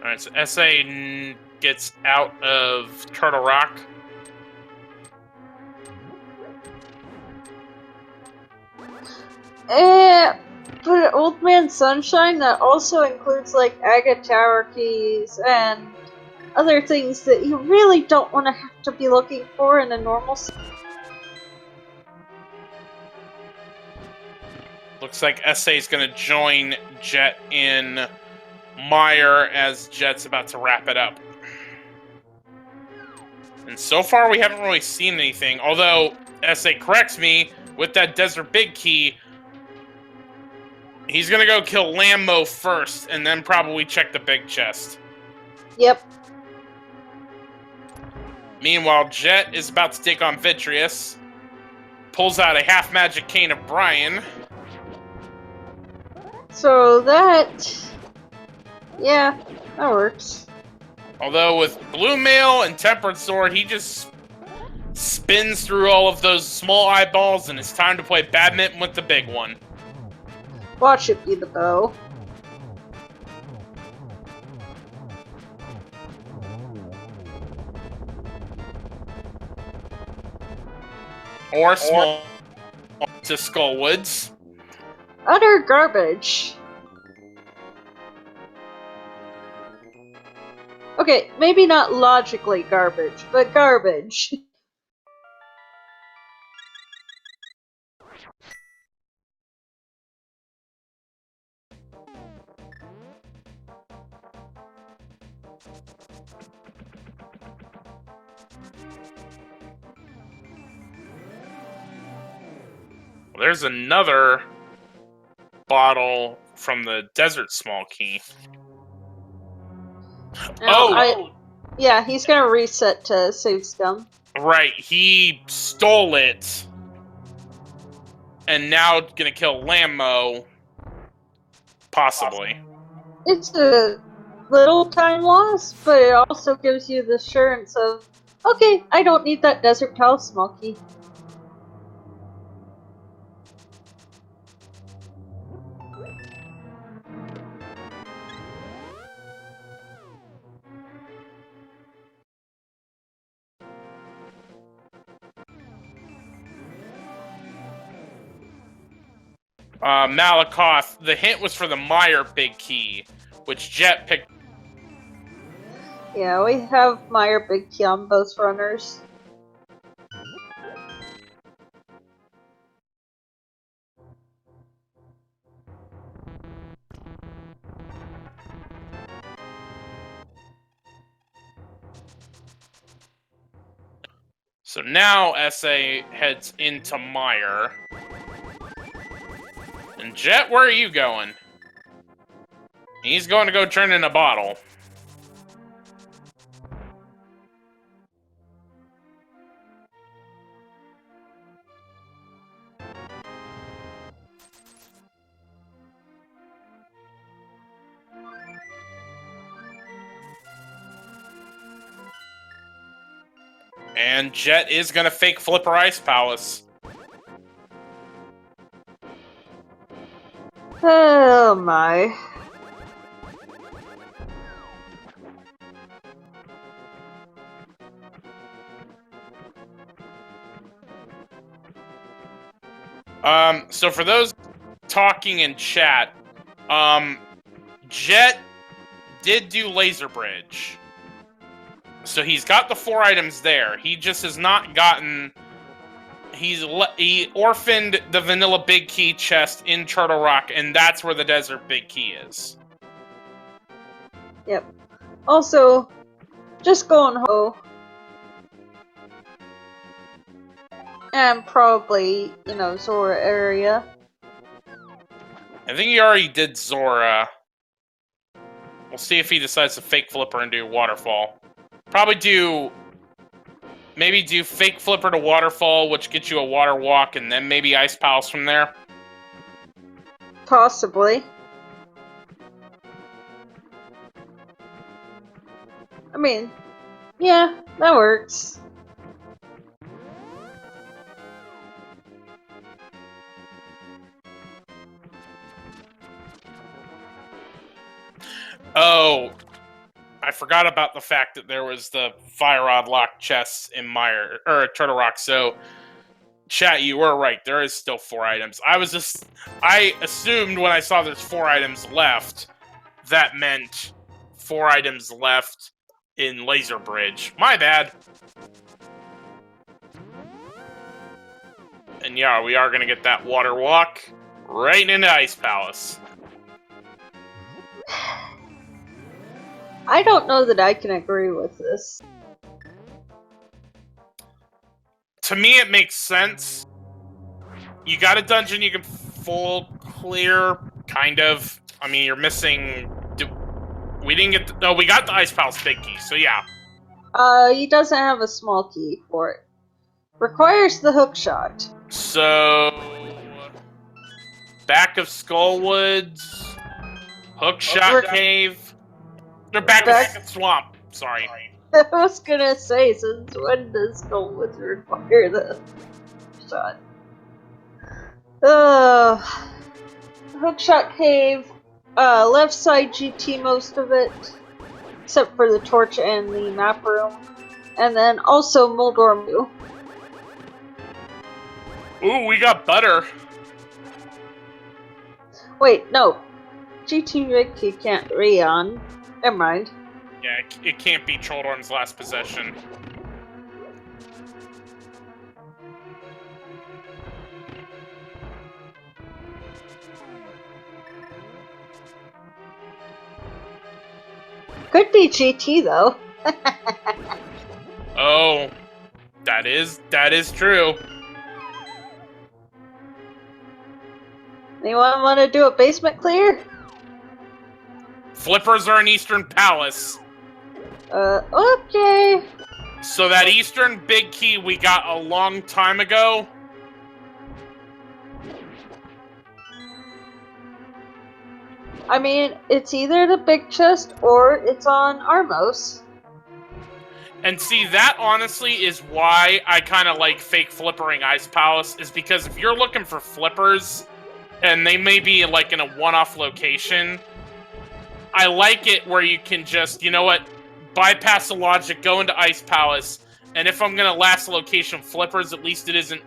Alright, so SA gets out of Turtle Rock. But Old Man Sunshine, that also includes, like, Agate Tower keys and other things that you really don't want to have to be looking for in a normal. Looks like SA's gonna join Jet in Mire as Jet's about to wrap it up. And so far we haven't really seen anything, although SA corrects me, with that Desert Big Key, he's gonna go kill Lammo first, and then probably check the big chest. Yep. Meanwhile, Jet is about to take on Vitreous, pulls out a half-magic cane of Brian. So that... yeah, that works. Although with Blue Mail and Tempered Sword, he just spins through all of those small eyeballs, and it's time to play badminton with the big one. Watch it be the bow. Or small to Skullwoods. Utter garbage. Okay, maybe not logically garbage, but garbage. Well, there's another bottle from the Desert Small Key. Yeah, he's gonna reset to save scum. Right, he stole it. And now gonna kill Lammo. Possibly. It's a little time loss, but it also gives you the assurance of, okay, I don't need that Desert Palace small key. Malakoth, the hint was for the Mire Big Key, which Jet picked. Yeah, we have Meyer Big Key on both runners. So now SA heads into Mire. And Jet, where are you going? He's going to go turn in a bottle. And Jet is going to fake Flipper Ice Palace. Oh my. So for those talking in chat, Jet did do Laser Bridge. So he's got the 4 items there. He just has not gotten... He orphaned the vanilla big key chest in Turtle Rock, and that's where the desert big key is. Yep. Also, just going home. And probably, you know, Zora area. I think he already did Zora. We'll see if he decides to fake Flipper and do Waterfall. Probably do... Maybe do fake Flipper to Waterfall, which gets you a Water Walk, and then maybe Ice Palace from there. Possibly. I mean, yeah, that works. Oh, I forgot about the fact that there was the Fire Rod Lock chests in Mire, or Turtle Rock, so... Chat, you were right. There is still 4 items. I assumed when I saw there's 4 items left, that meant 4 items left in Laser Bridge. My bad. And yeah, we are gonna get that Water Walk right into Ice Palace. I don't know that I can agree with this. To me, it makes sense. You got a dungeon you can full clear, kind of. I mean, you're missing... We didn't get... No, we got the Ice Palace big key, so yeah. He doesn't have a small key for it. Requires the hook shot. So... Back of Skullwoods... Hookshot Cave... They're back of Swamp, sorry. I was gonna say, since when does Skullwoods require the shot? Hookshot Cave, left side GT most of it, except for the torch and the map room, and then also Moldormu. Ooh, we got butter. Wait, no. GT Rick you can't re-on. Never mind. Yeah, it can't be Troldorm's last possession. Could be GT though. Oh, that is true. Anyone want to do a basement clear? Flippers are in Eastern Palace. Okay. So that Eastern big key we got a long time ago. I mean, it's either the big chest or it's on Armos. And see, that honestly is why I kind of like fake flippering Ice Palace, is because if you're looking for flippers, and they may be like in a one-off location, I like it where you can just, you know what, bypass the logic, go into Ice Palace, and if I'm gonna last location flippers, at least it isn't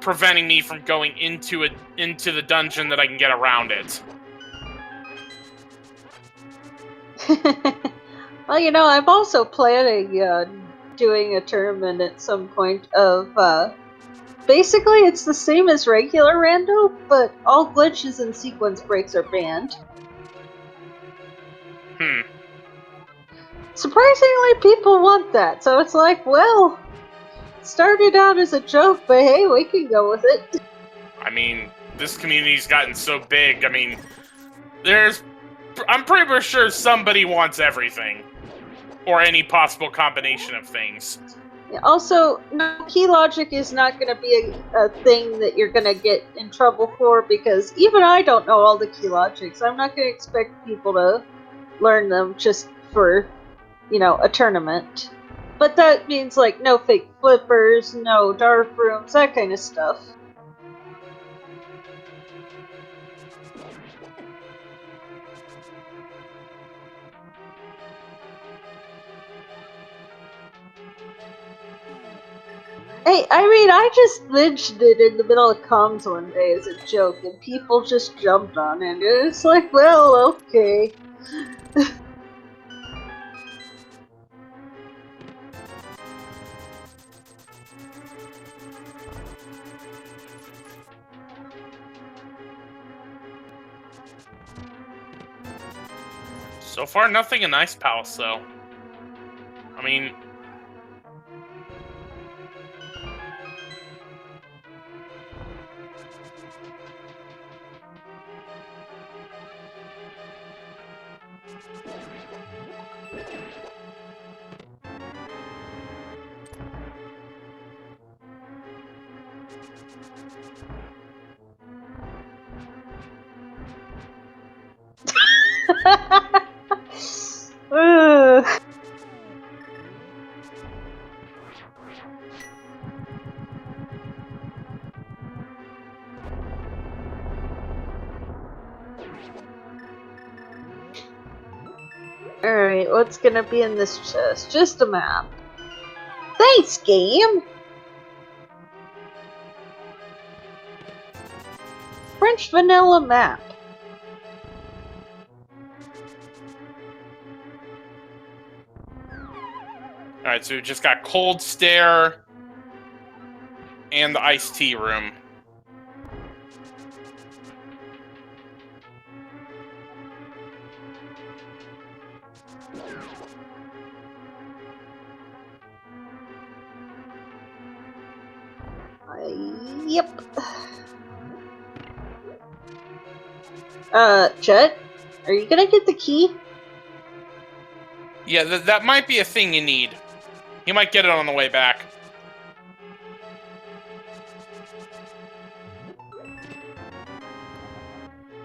preventing me from going into the dungeon that I can get around it. Well, you know, I'm also planning doing a tournament at some point of, basically it's the same as regular rando, but all glitches and sequence breaks are banned. Surprisingly, people want that, so it's like, well, started out as a joke, but hey, we can go with it. I mean, this community's gotten so big. I mean, I'm pretty sure somebody wants everything. Or any possible combination of things. Also, no, key logic is not going to be a thing that you're going to get in trouble for, because even I don't know all the key logics. I'm not going to expect people to learn them just for, a tournament. But that means, like, no fake flippers, no dark rooms, that kind of stuff. Hey, I mean, I just mentioned it in the middle of comms one day as a joke, and people just jumped on it. And it's like, well, okay. So far, nothing in Ice Palace, though. I mean... Alright, what's gonna be in this chest? Just a map. Thanks, game! French vanilla map. Alright, so we just got Cold Stare and the iced tea room. Yep. Jet? Are you gonna get the key? Yeah, that might be a thing you need. You might get it on the way back.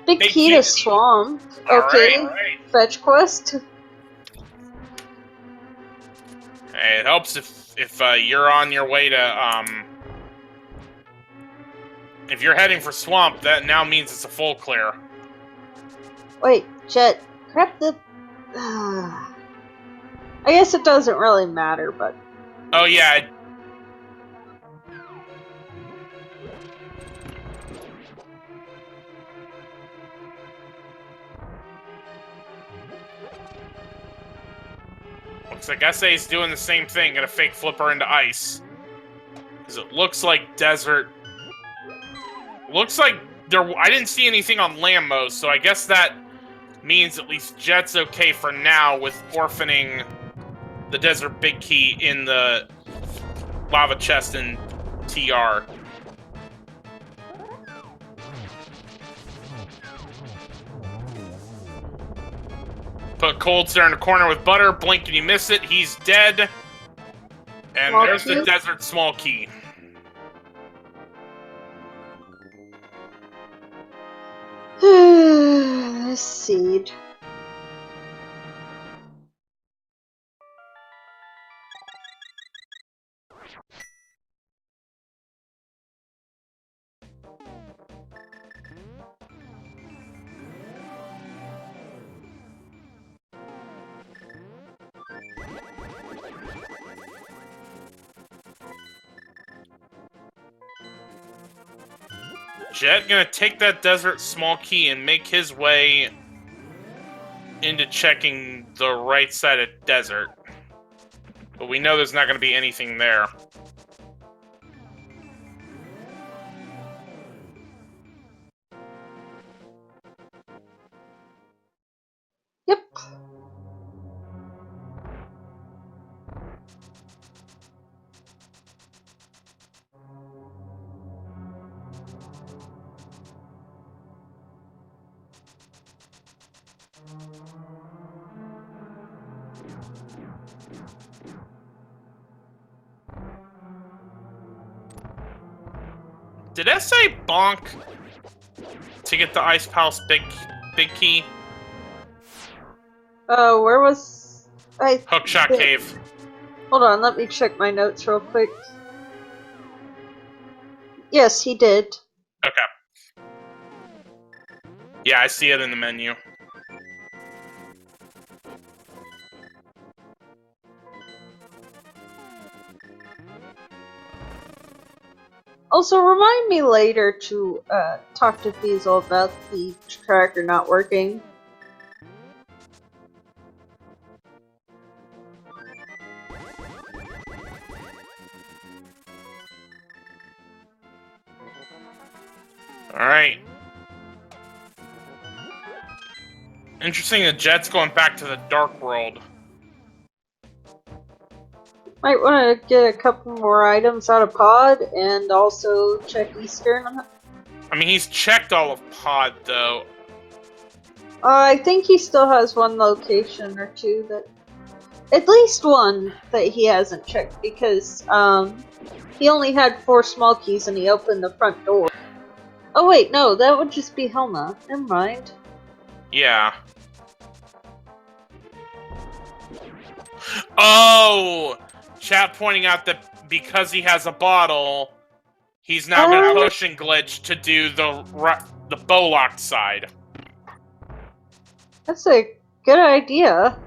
Big key to Swamp. Okay. All right. Fetch quest. Hey, it helps if you're on your way to, if you're heading for Swamp, that now means it's a full clear. Wait, Jet, grab the... I guess it doesn't really matter, but... Oh, yeah. Looks like SA's doing the same thing, gonna fake flipper into ice. Because it looks like desert... Looks like I didn't see anything on Lambos, so I guess that means at least Jet's okay for now with orphaning the Desert Big Key in the lava chest in TR. Put Cold Stare in the corner with Butter. Blink and you miss it. He's dead. And Small there's key? the Desert Small Key. Seed. Jet gonna take that Desert Small Key and make his way into checking the right side of Desert. But we know there's not gonna be anything there. Yep. Did SA bonk to get the Ice Palace big key? Where was I? Hookshot Cave. Hold on, let me check my notes real quick. Yes, he did. Okay. Yeah, I see it in the menu. Also, remind me later to talk to Fiesel about the tracker not working. Alright. Interesting that Jet's going back to the Dark World. Might want to get a couple more items out of Pod and also check Eastern. I mean, he's checked all of Pod, though. I think he still has one location or two that... At least one that he hasn't checked because, he only had 4 small keys and he opened the front door. Oh wait, no, that would just be Helma. Never mind. Yeah. Oh! Chat pointing out that because he has a bottle, he's now been potion glitched to do the bow-locked side. That's a good idea.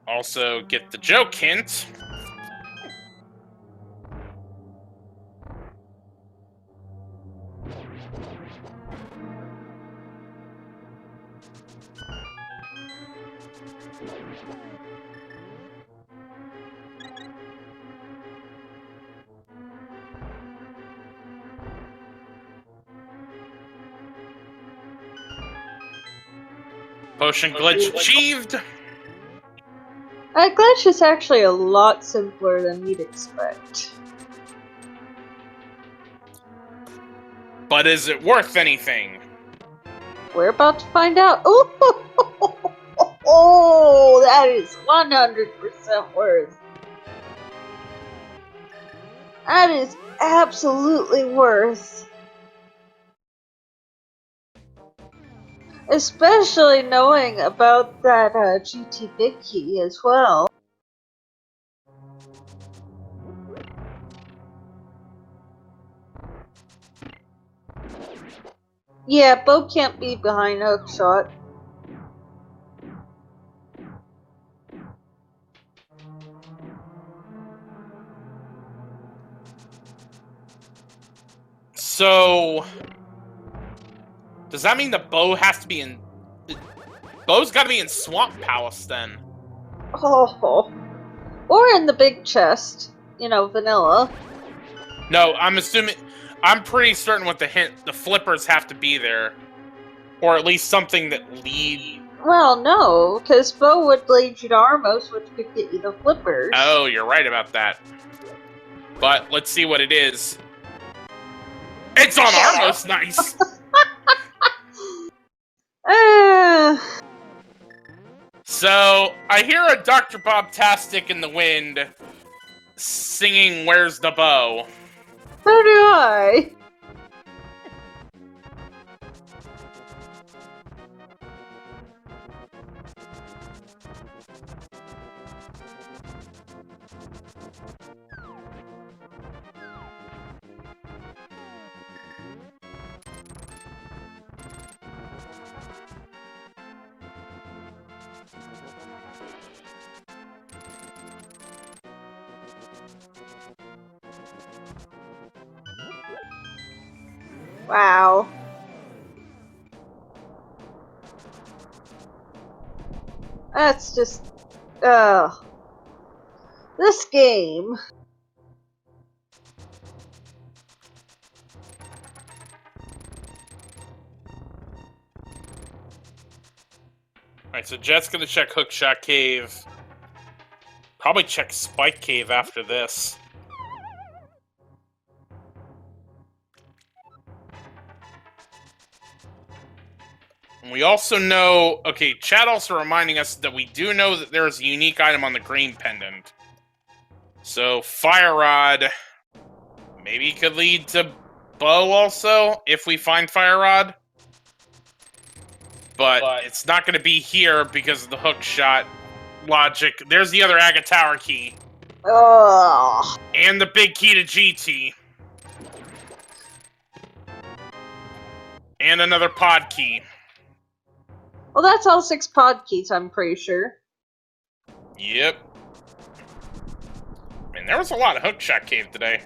Also, get the joke hint. Potion glitch achieved. Glitch is actually a lot simpler than you'd expect. But is it worth anything? We're about to find out. Oh, that is 100% worth. That is absolutely worth. Especially knowing about that GT Big Key as well. Yeah, Bo can't be behind Hookshot. So, does that mean the Bow has to be in... Bow's gotta be in Swamp Palace, then. Oh. Or in the big chest. You know, vanilla. No, I'm assuming... I'm pretty certain with the hint, the flippers have to be there. Or at least something that lead... Well, no, because Bo would lead you to Armos, which could get you the flippers. Oh, you're right about that. But, let's see what it is. It's on Armos, nice! So, I hear a Dr. Bob-tastic in the wind singing Where's the Bow? So do I. Wow. That's just... This game. Alright, so Jet's gonna check Hookshot Cave. Probably check Spike Cave after this. We also know... Okay, chat also reminding us that we do know that there is a unique item on the green pendant. So, Fire Rod maybe could lead to Bow also, if we find Fire Rod. But it's not going to be here because of the hook shot logic. There's the other Agate Tower key. Ugh. And the big key to GT. And another pod key. Well, that's all 6 pod keys, I'm pretty sure. Yep. Man, there was a lot of hookshot cave today.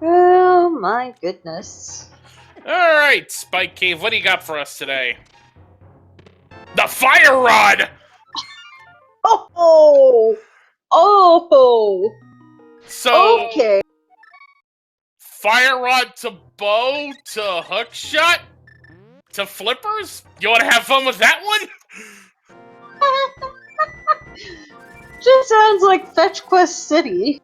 Oh my goodness. Alright, Spike Cave, what do you got for us today? The Fire Rod! Oh! Oh! So, Okay. Fire Rod to Bow to Hookshot to Flippers? You want to have fun with that one? Just sounds like Fetch Quest City.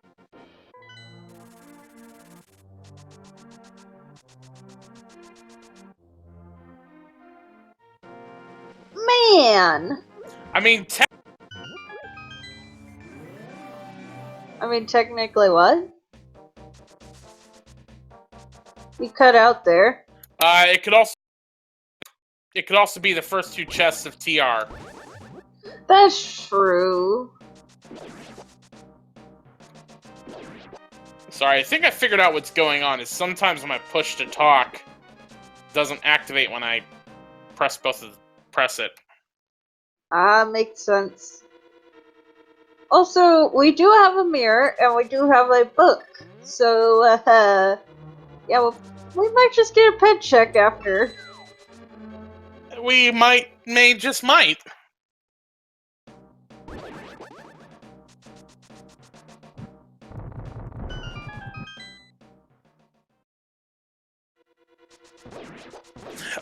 Man! I mean, technically what? You cut out there. it could also be the first 2 chests of TR. That's true. Sorry, I think I figured out what's going on. Is sometimes when I push to talk, it doesn't activate when I press it. Ah, makes sense. Also, we do have a mirror, and we do have a book. So, yeah, well, we might just get a pet check after. We might.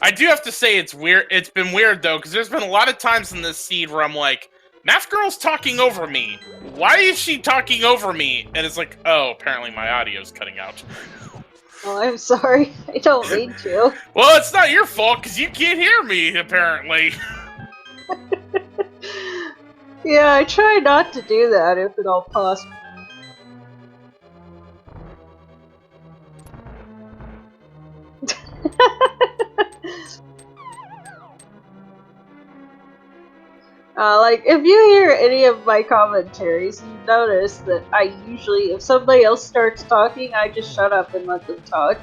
I do have to say it's weird. It's been weird though, because there's been a lot of times in this seed where I'm like, Math Girl's talking over me. Why is she talking over me? And it's like, oh, apparently my audio's cutting out. Oh, I'm sorry. I don't mean to. Well, it's not your fault, because you can't hear me, apparently. Yeah, I try not to do that if at all possible. Like, if you hear any of my commentaries, you notice that I usually, if somebody else starts talking, I just shut up and let them talk.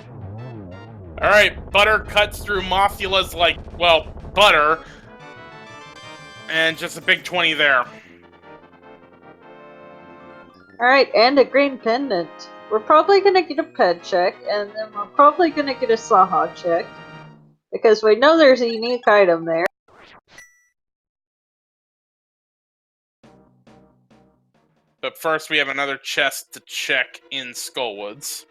Alright, butter cuts through Mothula's, like, well, butter. And just a big 20 there. Alright, and a green pendant. We're probably gonna get a pet check, and then we're probably gonna get a Saha check. Because we know there's a unique item there. But first we have another chest to check in Skullwoods.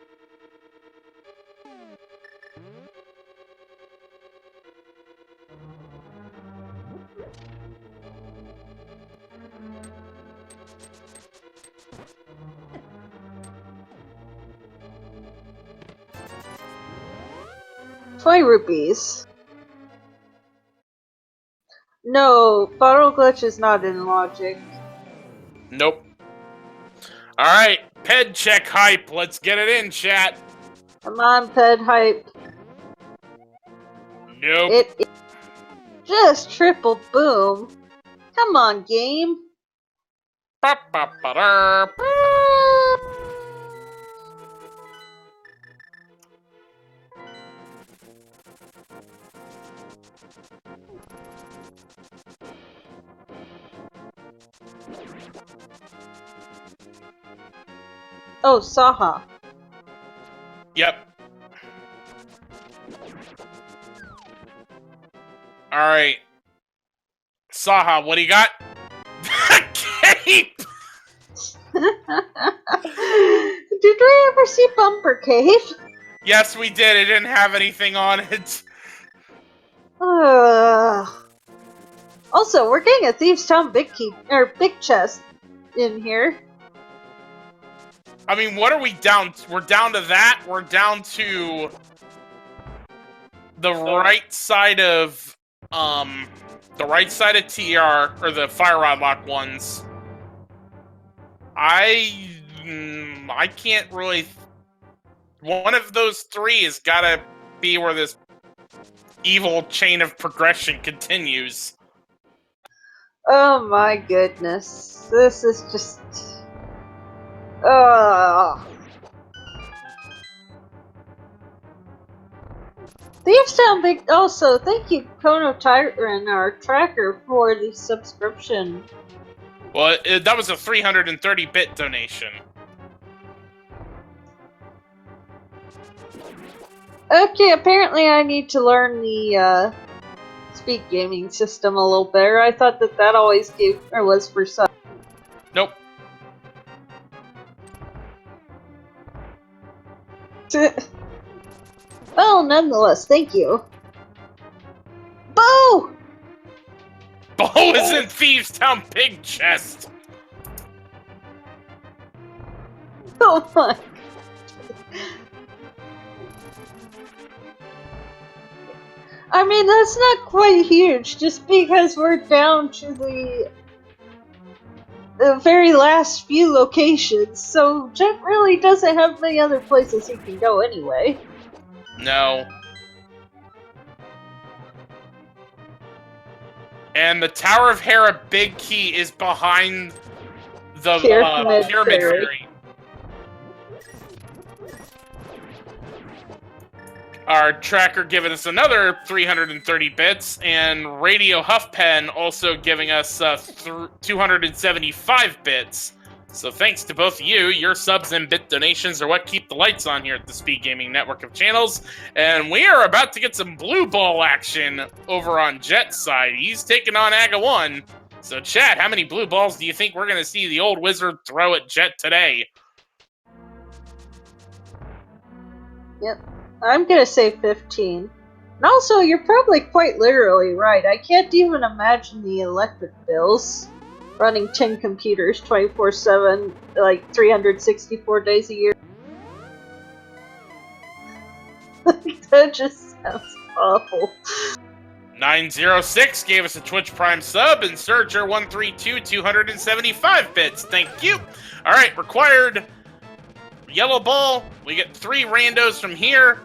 ₹20. No, bottle glitch is not in logic. Nope. Alright, ped check hype. Let's get it in, chat. Come on, Ped Hype. Nope. It just triple boom. Come on, game. Oh, Saha. Yep. Alright. Saha, what do you got? Cape! Did we ever see Bumper Cave? Yes, we did. It didn't have anything on it. Also, we're getting a Thieves' Town big chest in here. I mean, what are we down? We're down to that. We're down to the right side of TR, or the Fire Rod Lock ones. I can't really. One of those three has got to be where this evil chain of progression continues. Oh my goodness. This is just... Thieves Town Big... Also, thank you, Kono Tyrant, our tracker, for the subscription. Well, that was a 330-bit donation. Okay, apparently I need to learn the, speed gaming system a little better. I thought that always gave... or was for some... Nope. Well, nonetheless, thank you. Bo! Bo is in Thieves' Town Pig Chest! Oh my... I mean, that's not quite huge, just because we're down to the very last few locations, so Jet really doesn't have many other places he can go anyway. No. And the Tower of Hera Big Key is behind the Pyramid Fairy. Our tracker giving us another 330 bits, and Radio Huffpen also giving us 275 bits. So thanks to both of you. Your subs and bit donations are what keep the lights on here at the Speed Gaming network of channels. And we are about to get some blue ball action over on Jet's side. He's taking on Aga 1. So chat, how many blue balls do you think we're going to see the old wizard throw at Jet today? Yep. I'm gonna say 15. And also, you're probably quite literally right. I can't even imagine the electric bills. Running 10 computers 24/7, like 364 days a year. That just sounds awful. 906 gave us a Twitch Prime sub, and Surger132 275 bits. Thank you. All right, required yellow ball. We get 3 randos from here,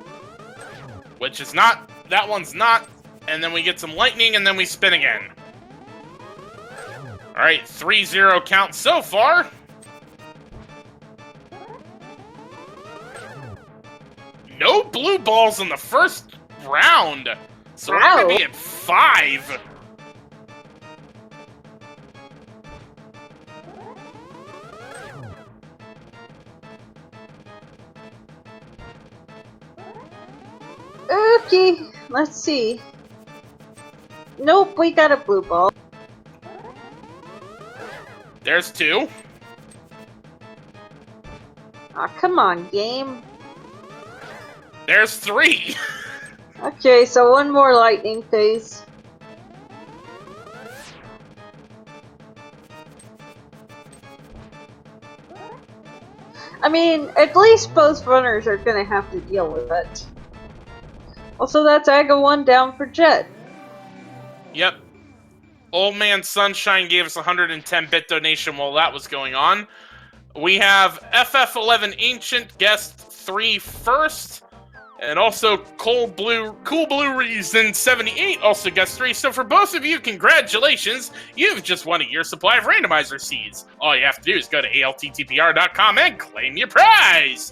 which is not, that one's not. And then we get some lightning, and then we spin again. All right, 3-0 count so far. No blue balls in the first round. So we're going to be at 5. Okay, let's see. Nope, we got a blue ball. There's 2. Aw, come on, game. There's 3. Okay, so one more lightning phase. I mean, at least both runners are gonna have to deal with it. Also, that's Aga 1 down for Jet. Yep. Old Man Sunshine gave us a 110-bit donation while that was going on. We have FF11 Ancient guest 3 first. And also Cool Blue Reason 78 also guest 3. So for both of you, congratulations. You've just won a year's supply of randomizer seeds. All you have to do is go to ALTTPR.com and claim your prize.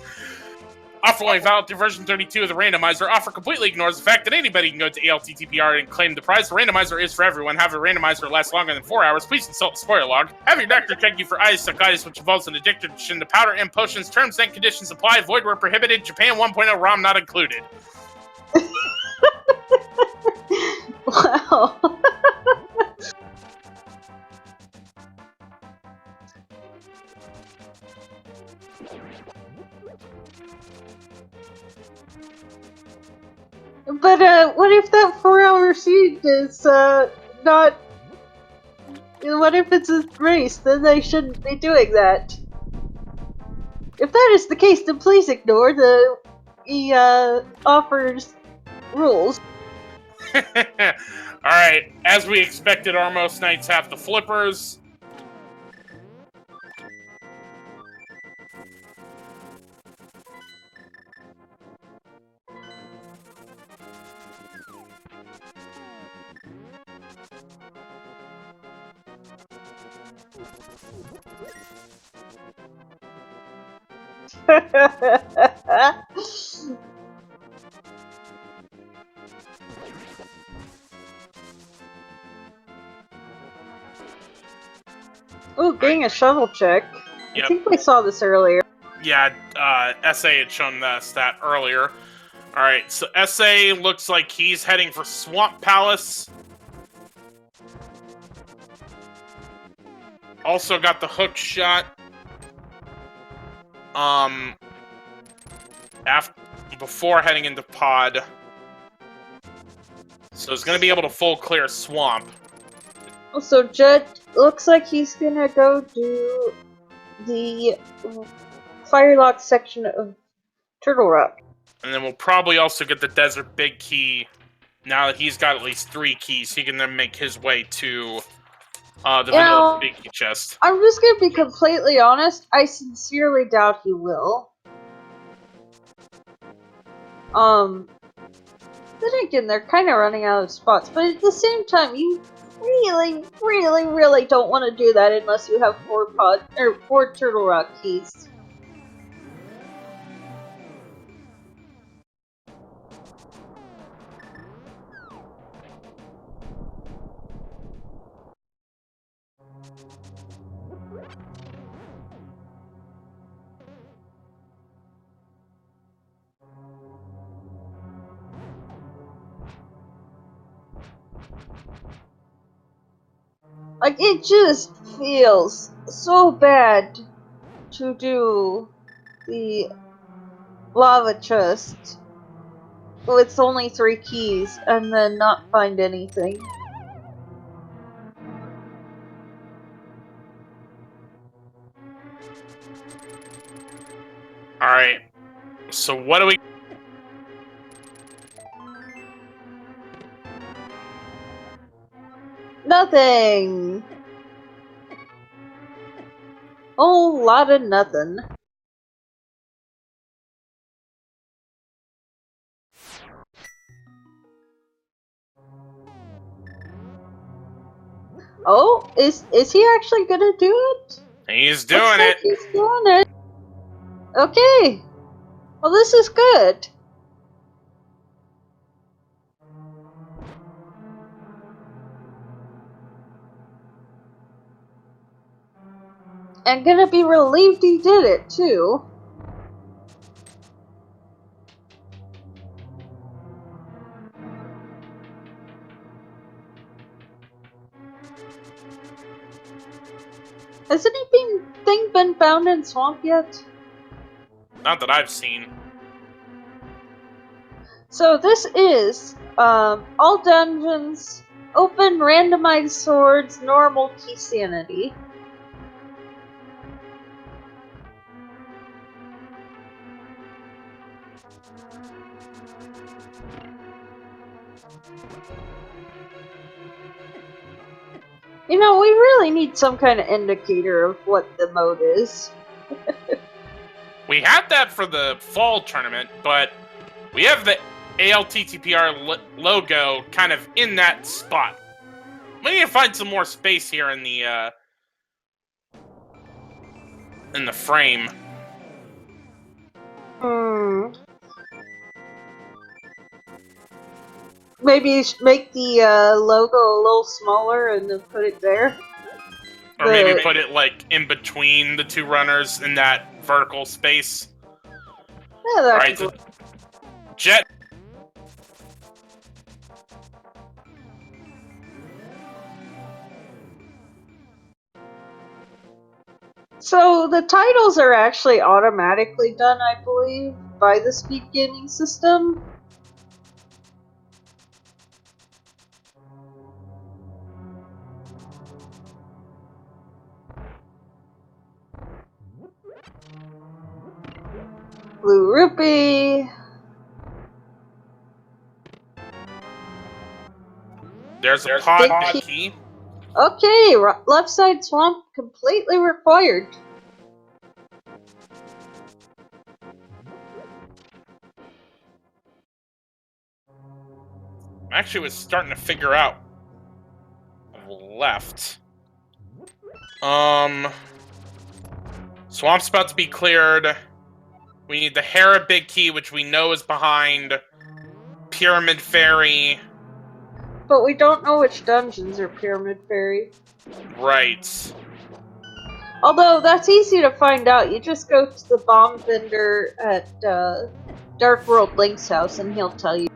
Offer only valid through version 32 of the randomizer. Offer completely ignores the fact that anybody can go to ALTTPR and claim the prize. The randomizer is for everyone. Have a randomizer last longer than 4 hours. Please consult the spoiler log. Have your doctor check you for eyesitis, which involves an addiction to powder and potions. Terms and conditions apply. Void where prohibited. Japan 1.0 ROM not included. Wow. But what if that 4-hour seed is not? What if it's a race? Then they shouldn't be doing that. If that is the case, then please ignore the offers rules. Alright, as we expected, Armos Knights have the flippers. Oh, getting a shovel check. Yep. I think we saw this earlier. Yeah, SA had shown us that earlier. Alright, so SA looks like he's heading for Swamp Palace. Also got the hook shot. Before heading into Pod. So he's gonna be able to full clear Swamp. Also, Jet looks like he's gonna go do the Firelock section of Turtle Rock. And then we'll probably also get the Desert Big Key. Now that he's got at least 3 keys, he can then make his way to the Vanilla Big Key chest. I'm just gonna be completely honest, I sincerely doubt he will. Then again, they're kind of running out of spots, but at the same time, you really don't want to do that unless you have 4 Turtle Rock keys. Like, it just feels so bad to do the lava chest with only 3 keys and then not find anything. Alright, so what do we... Nothing! Whole lot of nothing. Oh, is he actually gonna do it? He's doing Looks it! like he's doing it. Okay. Well, this is good. I'm gonna be relieved he did it, too. Has anything been found in Swamp yet? Not that I've seen. So this is, all dungeons, open randomized swords, normal key sanity. You know, we really need some kind of indicator of what the mode is. We had that for the fall tournament, but we have the ALTTPR logo kind of in that spot. We need to find some more space here in the frame. Maybe make the logo a little smaller and then put it there. Or maybe put it, like, in between the 2 runners in that vertical space. Yeah, that Alright, so Jet... So the titles are actually automatically done, I believe, by the speed gaming system. Blue Rupee. There's a pod big key. Okay, left side swamp completely required. I actually was starting to figure out left. Swamp's about to be cleared. We need the Hera big key, which we know is behind Pyramid Fairy. But we don't know which dungeons are Pyramid Fairy. Right. Although that's easy to find out. You just go to the bomb vendor at Dark World Link's house and he'll tell you.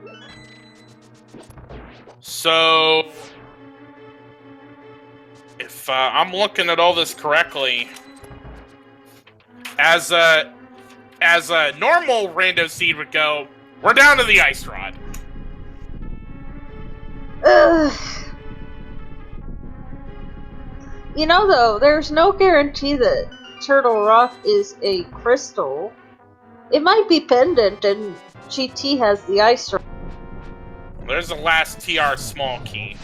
So, if I'm looking at all this correctly, as a normal rando seed would go, we're down to the ice rod. You know, though, there's no guarantee that Turtle Rock is a crystal. It might be pendant, and GT has the ice rod. There's the last TR small key,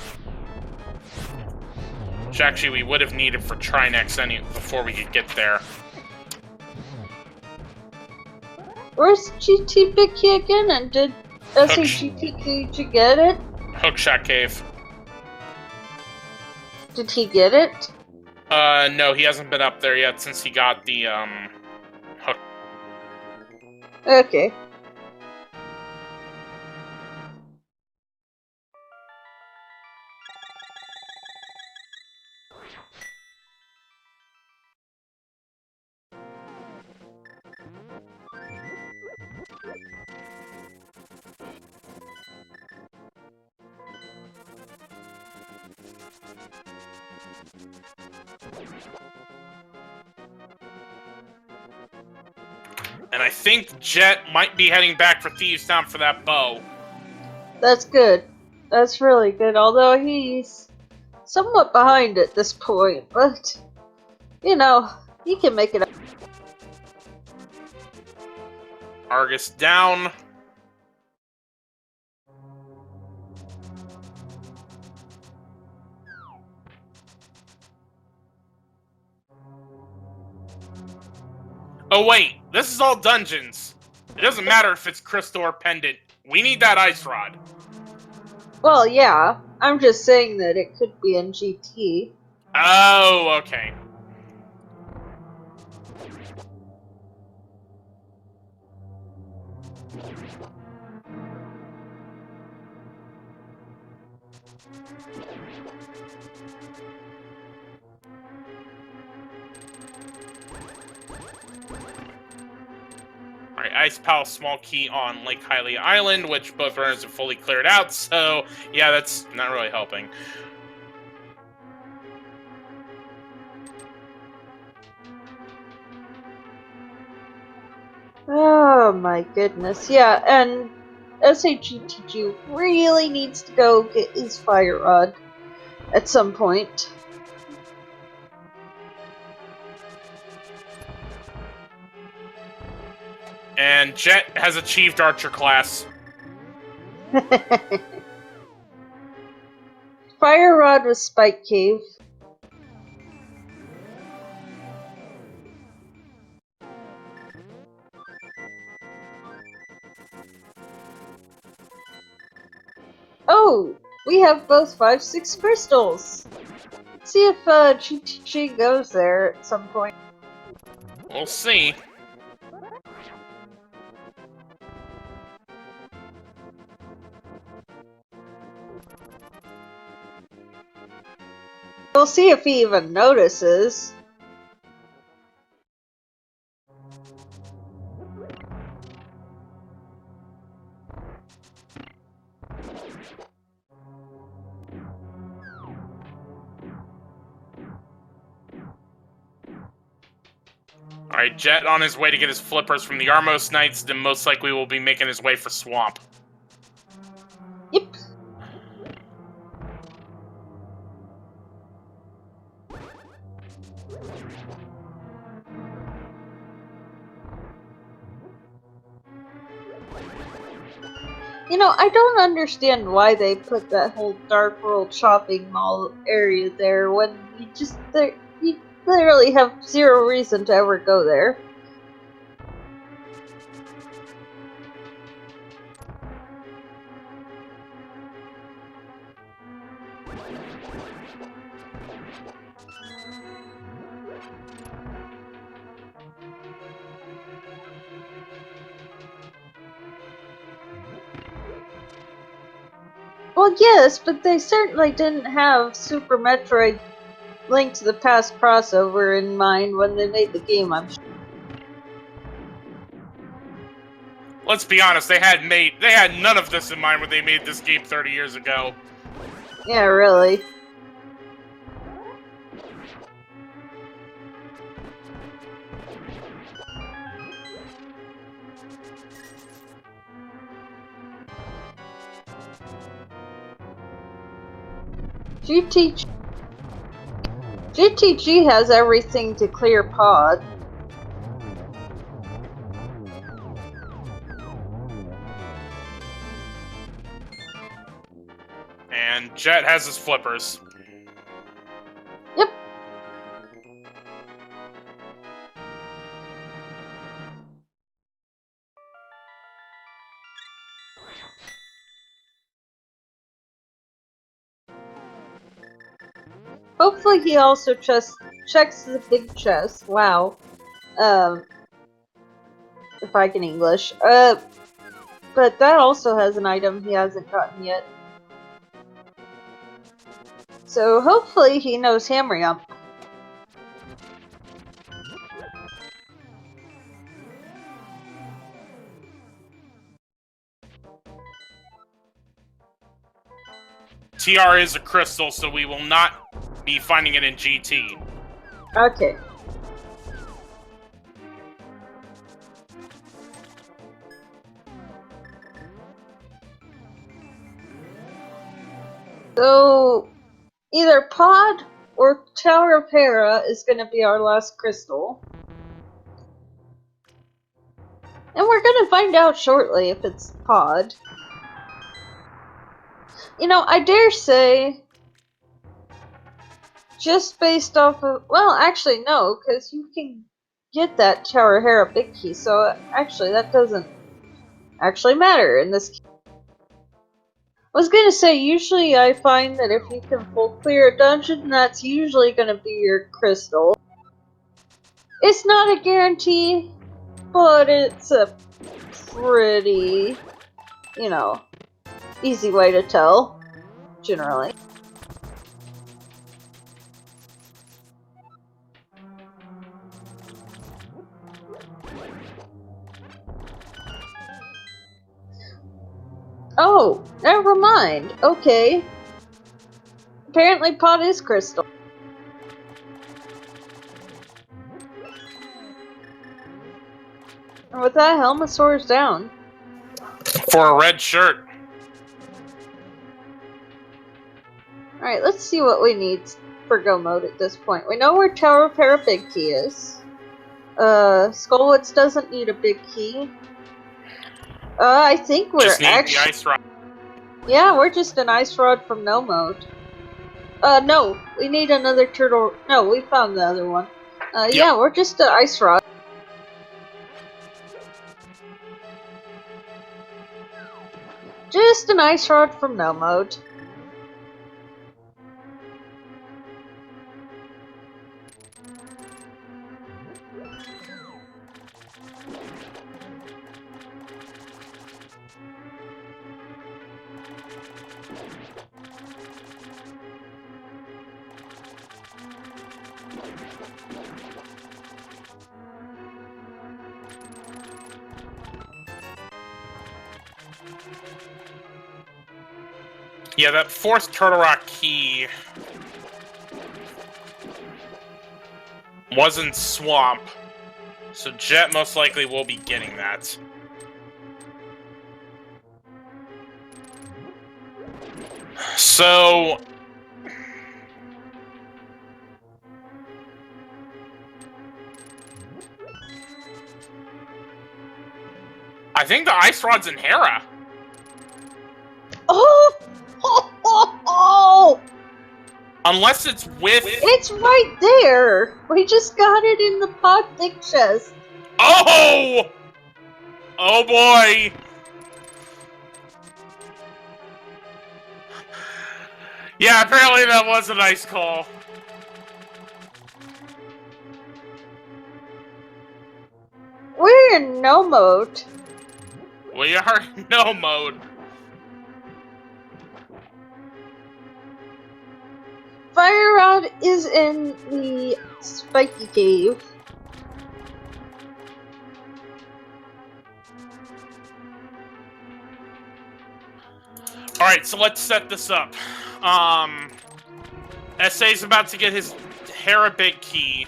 which actually we would have needed for Trinex before we could get there. Where's GT Big Key again? And did SAGT get it? Hookshot Cave. Did he get it? No, he hasn't been up there yet since he got the, hook. Okay. And I think Jet might be heading back for Thieves Town for that bow. That's good. That's really good, although he's somewhat behind at this point, but, you know, he can make it up. Argus down. Oh wait, this is all dungeons. It doesn't matter if it's crystal or pendant. We need that ice rod. Well, yeah. I'm just saying that it could be in GT. Oh, okay. Alright, Ice Palace small key on Lake Hylia Island, which both runners have fully cleared out, so yeah, that's not really helping. Oh my goodness, yeah, and SAGTG really needs to go get his fire rod at some point. And Jet has achieved Archer class. Fire rod with Spike Cave. Oh, we have both 5-6 crystals. Let's see if GTG goes there at some point. We'll see. We'll see if he even notices. Alright, Jet on his way to get his flippers from the Armos Knights, then most likely will be making his way for Swamp. Yep. You know, I don't understand why they put that whole Dark World shopping mall area there when you literally have zero reason to ever go there. Well, yes, but they certainly didn't have Super Metroid Link to the Past crossover in mind when they made the game, I'm sure. Let's be honest, they had none of this in mind when they made this game 30 years ago. Yeah, really. GTG has everything to clear Pod. And Jet has his flippers. Yep. Hopefully he also checks the big chest. Wow. If I can English. But that also has an item he hasn't gotten yet. So hopefully he knows Hammer Yump. TR is a crystal, so we will not be finding it in GT. Okay. So, either Pod or Tower of Hera is going to be our last crystal. And we're going to find out shortly if it's Pod. You know, I dare say, just based off of... Well, actually, no, because you can get that Tower of Hera big key, so actually that doesn't actually matter in this case. I was gonna say, usually I find that if you can full clear a dungeon, that's usually gonna be your crystal. It's not a guarantee, but it's a pretty, you know, easy way to tell, generally. Oh, never mind. Okay. Apparently Pot is crystal. And with that, Helmet soars down. For a red shirt. Alright, let's see what we need for go mode at this point. We know where Tower of Hera big key is. Skullwitz doesn't need a big key. I think we're just need actually... the ice rod. Yeah, we're just an ice rod from no mode. No, we need another turtle... No, we found the other one. Yep. Yeah, we're just an ice rod. Just an ice rod from no mode. Yeah, that fourth Turtle Rock key wasn't Swamp. So Jet most likely will be getting that. So... I think the Ice Rod's in Hera. Oh! Oh! Unless it's with... It's right there! We just got it in the pod thick chest. Oh! Oh boy! Yeah, apparently that was a nice call. We're in no mode. We are in no mode. Fire Rod is in the spiky cave. Alright, so let's set this up. SA's about to get his Hera Big Key.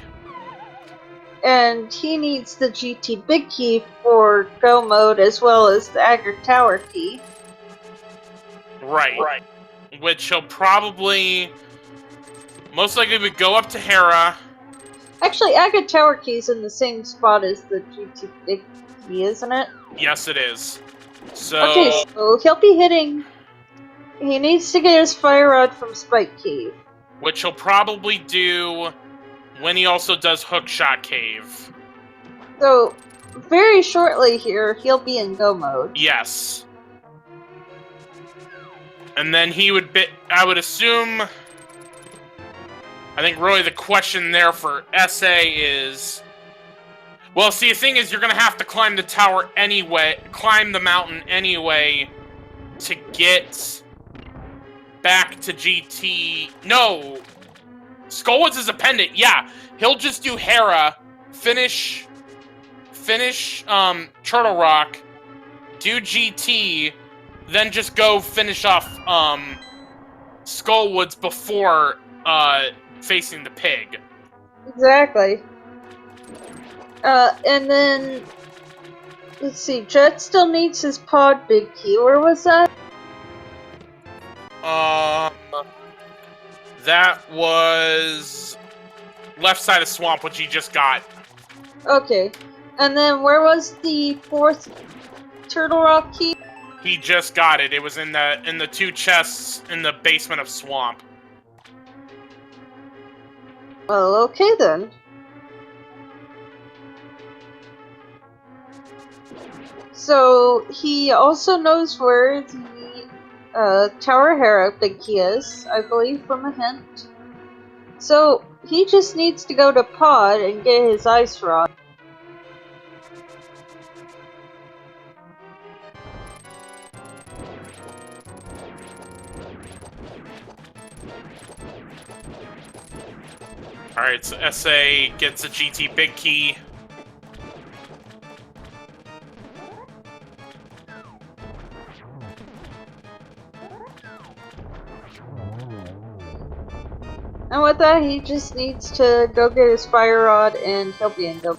And he needs the GT Big Key for Go Mode as well as the Agar Tower Key. Right. Which he'll probably... most likely would go up to Hera. Actually, Agar Tower Key's in the same spot as the GT Big Key, isn't it? Yes, it is. So... Okay, so he'll be hitting... He needs to get his Fire Rod from Spike Cave. which he'll probably do when he also does Hookshot Cave. So, very shortly here, he'll be in Go Mode. Yes. And then he would be... I would assume... I think really the question there for SA is... Well, see, the thing is, you're gonna have to climb the tower anyway, climb the mountain anyway, to get back to GT. No! Skullwoods is a pendant, yeah. He'll just do Hera, finish Turtle Rock, do GT, then just go finish off, Skullwoods before, facing the pig. Exactly. And then... Let's see, Jet still needs his pod big key. Where was that? That was... left side of Swamp, which he just got. Okay. And then where was the fourth Turtle Rock key? He just got it. It was in the two chests in the basement of Swamp. Well, okay then. So, he also knows where the Tower Hera big key is, I believe, from a hint. So, he just needs to go to Pod and get his Ice Rod. Alright, so SA gets a GT Big Key. And with that, he just needs to go get his Fire Rod and he'll be in Go.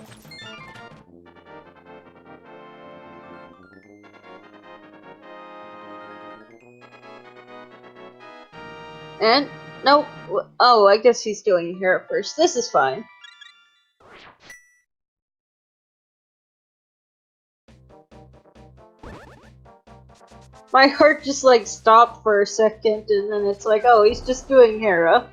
And, nope. Oh, I guess he's doing Hera first. This is fine. My heart just like stopped for a second and then it's like, oh, he's just doing Hera.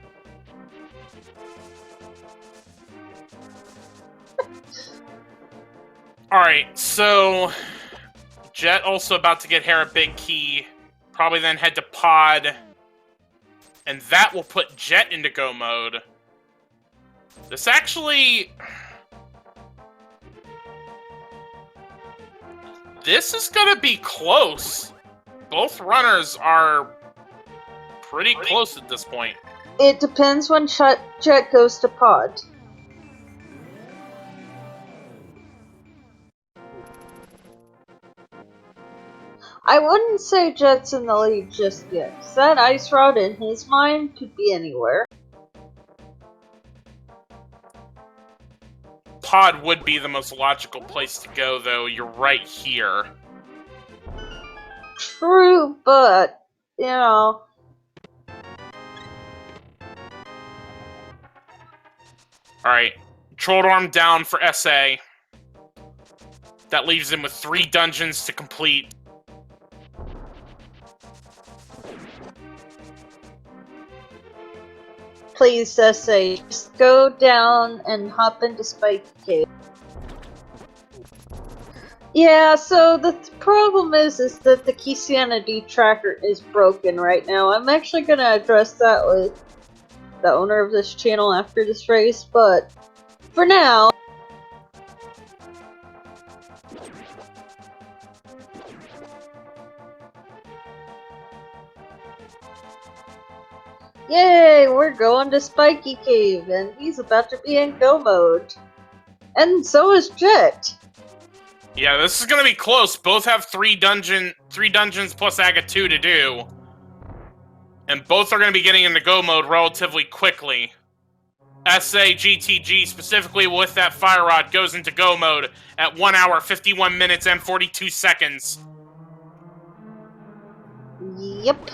Alright, so... Jet also about to get Hera Big Key. Probably then head to Pod. And that will put Jet into Go Mode. This actually... This is gonna be close. Both runners are pretty close at this point. It depends when Jet goes to Pod. I wouldn't say Jet's in the lead just yet, 'cause that Ice Rod in his mind could be anywhere. pod would be the most logical place to go, though. You're right here. True, but, you know... Alright. Troll Arm down for SA. That leaves him with 3 dungeons to complete. Please, SA, just go down and hop into Spike Cave. Yeah, so the problem is that the Keysanity tracker is broken right now. I'm actually gonna address that with the owner of this channel after this race, but for now... Yay, we're going to Spiky Cave, and he's about to be in go mode. And so is Jet. Yeah, this is gonna be close. Both have 3 dungeons plus Aga 2 to do. And both are gonna be getting into go mode relatively quickly. SA GTG, specifically with that fire rod, goes into go mode at 1 hour, 51 minutes, and 42 seconds. Yep.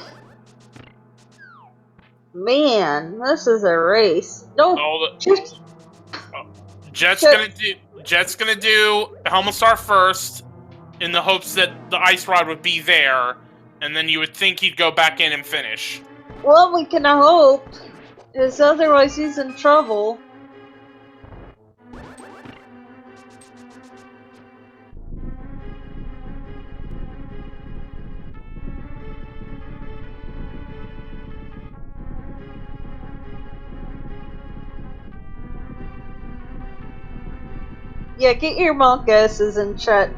Man, this is a race. No, Jet's gonna do Helmastar first, in the hopes that the ice rod would be there, and then you would think he'd go back in and finish. Well, we can hope, because otherwise he's in trouble. Yeah, get your monk asses in chat.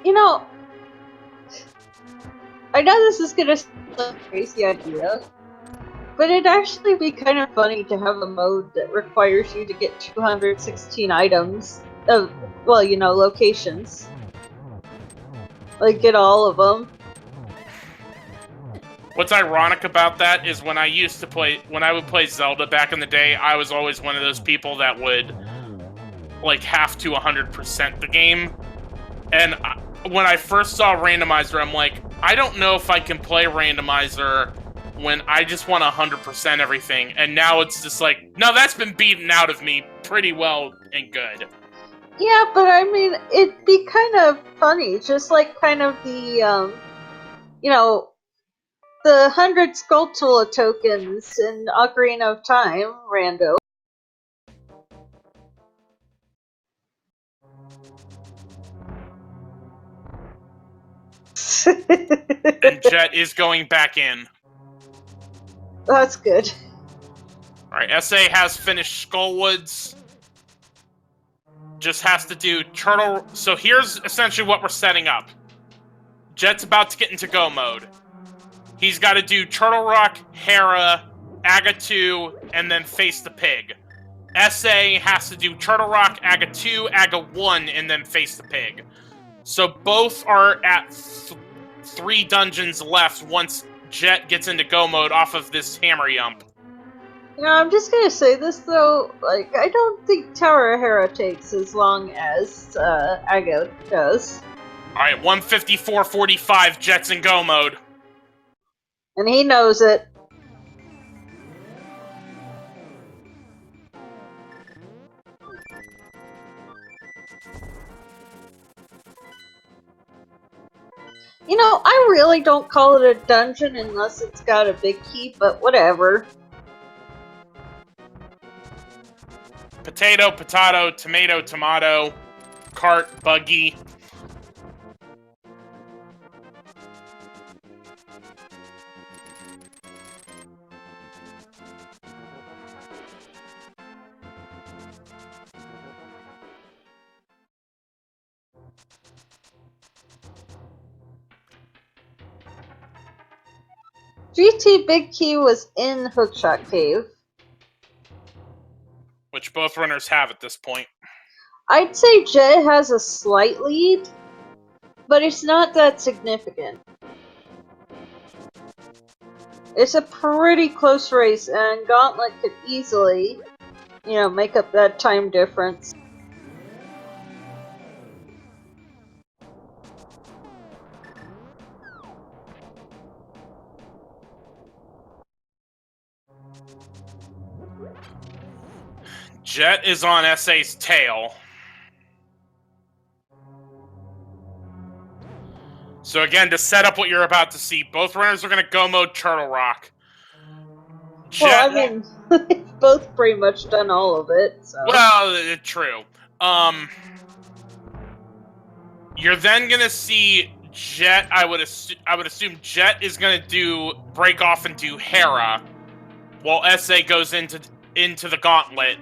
You know, I know this is gonna sound like a crazy idea, but it'd actually be kind of funny to have a mode that requires you to get 216 items of, well, you know, locations. Like, get all of them. What's ironic about that is when I would play Zelda back in the day, I was always one of those people that would, like, have to 100% the game. And when I first saw Randomizer, I'm like, I don't know if I can play Randomizer when I just want 100% everything. And now it's just like, no, that's been beaten out of me pretty well and good. Yeah, but I mean, it'd be kind of funny, just like kind of the, you know, the 100 Skulltula tokens in Ocarina of Time, rando. And Jet is going back in. That's good. Alright, SA has finished Skullwoods. Just has to do Turtle... So here's essentially what we're setting up. Jet's about to get into go mode. He's got to do Turtle Rock, Hera, Aga 2, and then face the pig. SA has to do Turtle Rock, Aga 2, Aga 1, and then face the pig. So both are at 3 dungeons left once Jet gets into go mode off of this hammer yump. You know, I'm just gonna say this though, like, I don't think Tower of Hera takes as long as Aga does. Alright, 154.45, Jet's in go mode. And he knows it. You know, I really don't call it a dungeon unless it's got a big key, but whatever. Potato, potato, tomato, tomato, cart, buggy. GT Big Key was in Hookshot Cave. Which both runners have at this point. I'd say Jet has a slight lead, but it's not that significant. It's a pretty close race, and Gauntlet could easily, make up that time difference. Jet is on SA's tail. So again, to set up what you're about to see, both runners are going to go mode Turtle Rock. Jet, well, I mean, they've both pretty much done all of it, so... Well, true. You're then going to see Jet, I would assume Jet is going to break off and do Hera, while SA goes into the Gauntlet.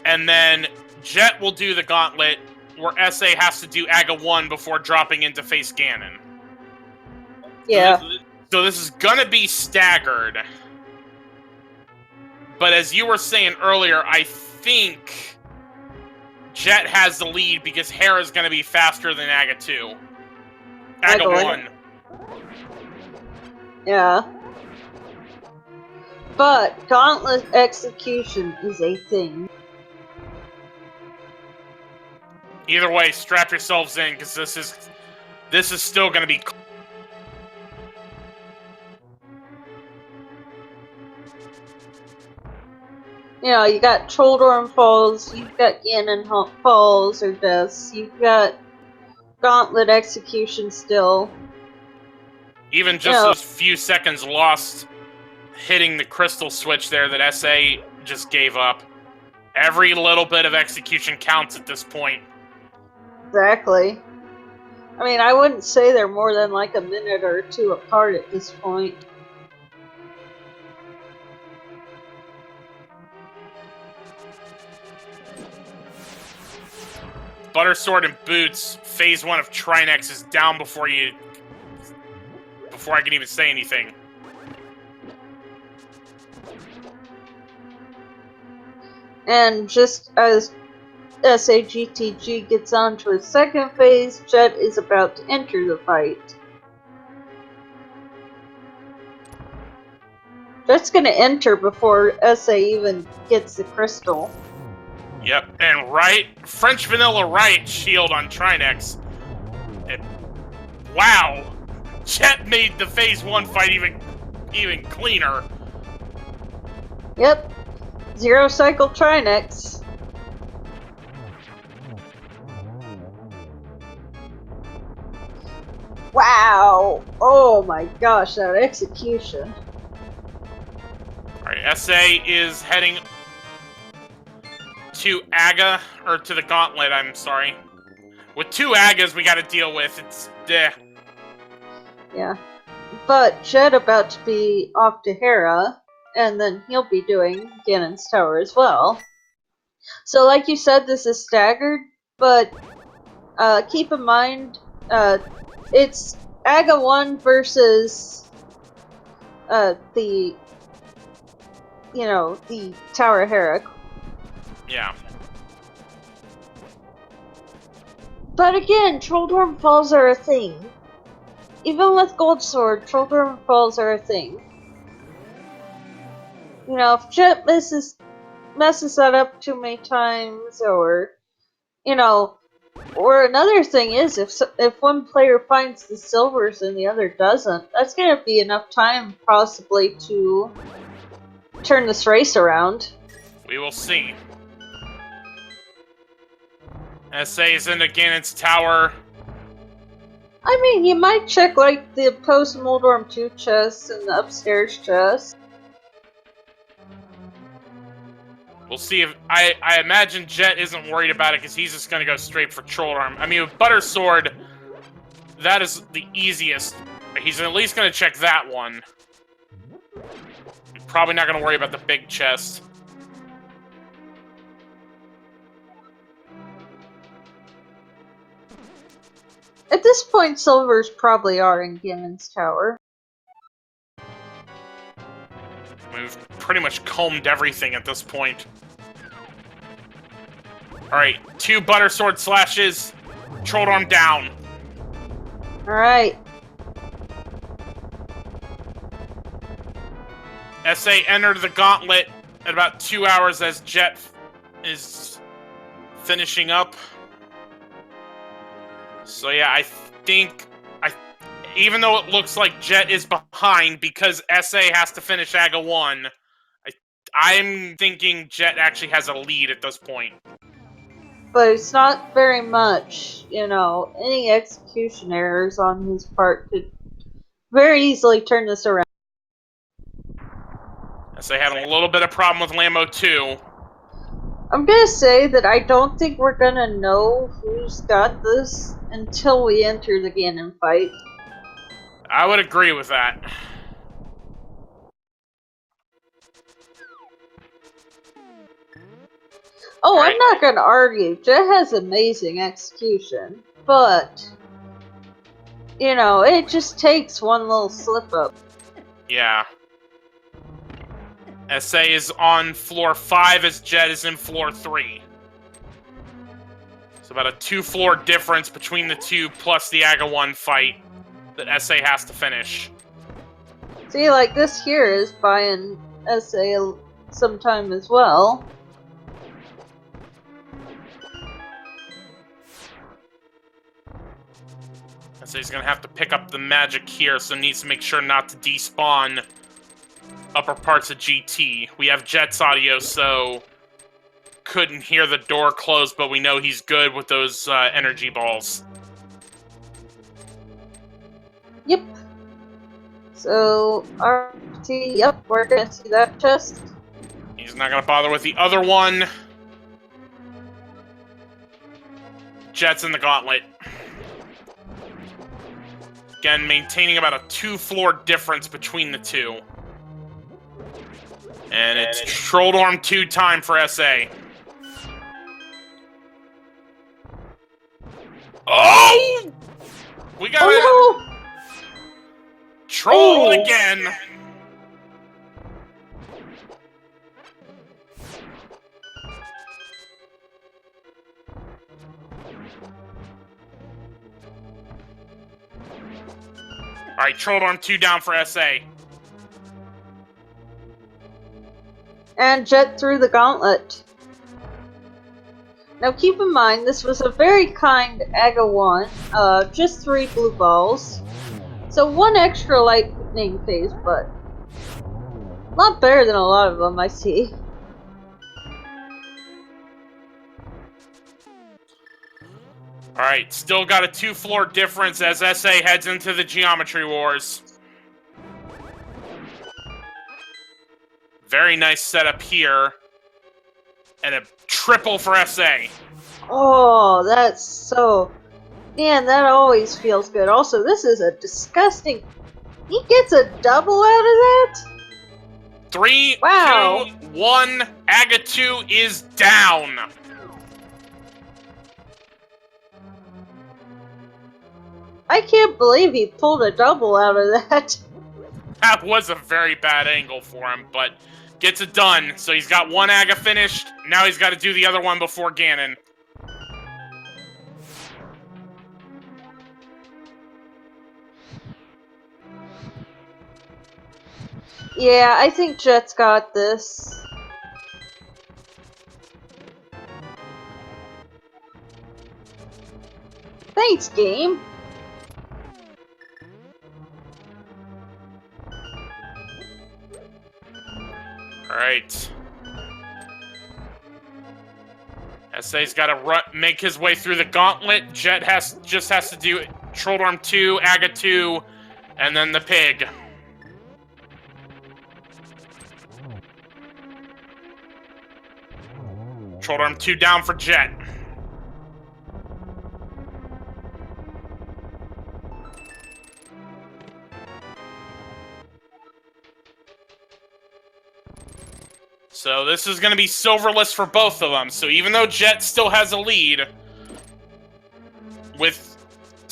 And then Jet will do the Gauntlet, where SA has to do Aga 1 before dropping into face Ganon. Yeah. So this is gonna be staggered. But as you were saying earlier, I think Jet has the lead because Hera's gonna be faster than Aga 2. Aga 1. Yeah. But Gauntlet execution is a thing. Either way, strap yourselves in, because this is still going to be... You got Troldorm Falls, you've got Ganon Falls or Deaths, you've got Gauntlet execution still. Even just those few seconds lost hitting the crystal switch there that SA just gave up. Every little bit of execution counts at this point. Exactly. I mean, I wouldn't say they're more than like a minute or two apart at this point. Buttersword and Boots, phase 1 of Trinex is down before I can even say anything. And just as SAGTG gets on to its second phase, Jet is about to enter the fight. Jet's gonna enter before SA even gets the crystal. Yep, and French Vanilla Riot shield on Trinex. Wow! Jet made the phase 1 fight even cleaner. Yep. Zero cycle Trinex. Wow! Oh my gosh, that execution. Alright, SA is heading to Aga, or to the Gauntlet, I'm sorry. With 2 Agas we gotta deal with, it's... Yeah. But Jet about to be off to Hera, and then he'll be doing Ganon's Tower as well. So like you said, this is staggered, but keep in mind, it's Aga 1 versus the Tower of Hera. Yeah. But again, Troldorm Falls are a thing. Even with Gold Sword, Troldorm Falls are a thing. If Jet messes that up too many times, or or another thing is, if one player finds the silvers and the other doesn't, that's gonna be enough time possibly to turn this race around. We will see. SA is into Ganon's Tower. I mean, you might check like the post-Moldorm 2 chests and the upstairs chests. We'll see if... I imagine Jet isn't worried about it because he's just going to go straight for Trollorm. I mean, with Buttersword, that is the easiest. He's at least going to check that one. Probably not going to worry about the big chest. At this point, Silvers probably are in Gimmon's tower. We've pretty much combed everything at this point. Alright, 2 Butter Sword slashes. Troll Arm down. Alright. SA entered the gauntlet at about 2 hours as Jet is finishing up. So yeah, I think... even though it looks like Jet is behind because SA has to finish AGA 1, I'm thinking Jet actually has a lead at this point. But it's not very much, you know. Any execution errors on his part could very easily turn this around. SA had a little bit of problem with Lambo 2. I'm gonna say that I don't think we're gonna know who's got this until we enter the Ganon fight. I would agree with that. Oh, Right. I'm not gonna argue. Jet has amazing execution, but you know, it just takes one little slip up. Yeah. SA is on floor 5 as Jet is in floor 3. It's about a 2-floor difference between the two, plus the AGA 1 fight that SA has to finish. See, like this here is buying SA some time as well. So he's gonna have to pick up the magic here, so needs to make sure not to despawn upper parts of GT. We have Jet's audio, so couldn't hear the door close, but we know he's good with those energy balls. Yep. So, RT, yep, we're gonna see that chest. He's not gonna bother with the other one. Jet's in the gauntlet. Again, maintaining about a 2-floor difference between the two. And it's Troll Arm 2 time for SA. Oh! We got it! Oh no! Troll again! Alright, Troll Arm 2 down for SA. And Jet through the gauntlet. Now keep in mind, this was a very kind AGA 1, just 3 blue balls. So 1 extra lightning phase, but a lot better than a lot of them I see. Alright, still got a 2-floor difference as SA heads into the Geometry Wars. Very nice setup here. And a triple for SA. Oh, that's so... Man, that always feels good. Also, this is a disgusting... He gets a double out of that? 3, Wow. 2, 1. AGA 2 is down. I can't believe he pulled a double out of that. That was a very bad angle for him, but gets it done. So he's got 1 AGA finished. Now he's got to do the other one before Ganon. Yeah, I think Jet's got this. Thanks, game. Alright. SA's got to make his way through the gauntlet. Jet just has to do Troll Arm 2, AGA 2, and then the pig. Troll Arm 2 down for Jet. So this is going to be silverless for both of them. So even though Jet still has a lead, with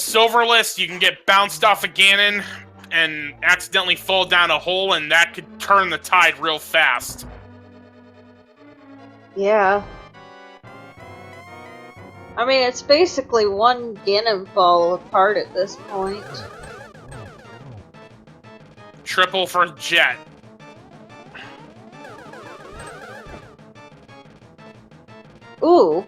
Silverless, you can get bounced off of Ganon and accidentally fall down a hole, and that could turn the tide real fast. Yeah. I mean, it's basically one Ganon fall apart at this point. Triple for Jet. Ooh.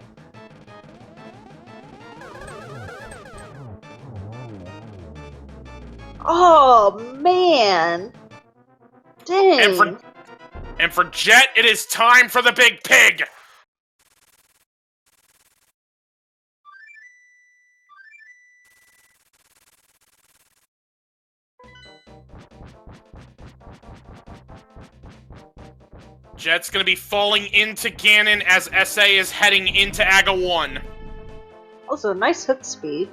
Oh, man. Dang. And for Jet, it is time for the big pig! Jet's gonna be falling into Ganon as SA is heading into Aga 1. Also, nice hit speed.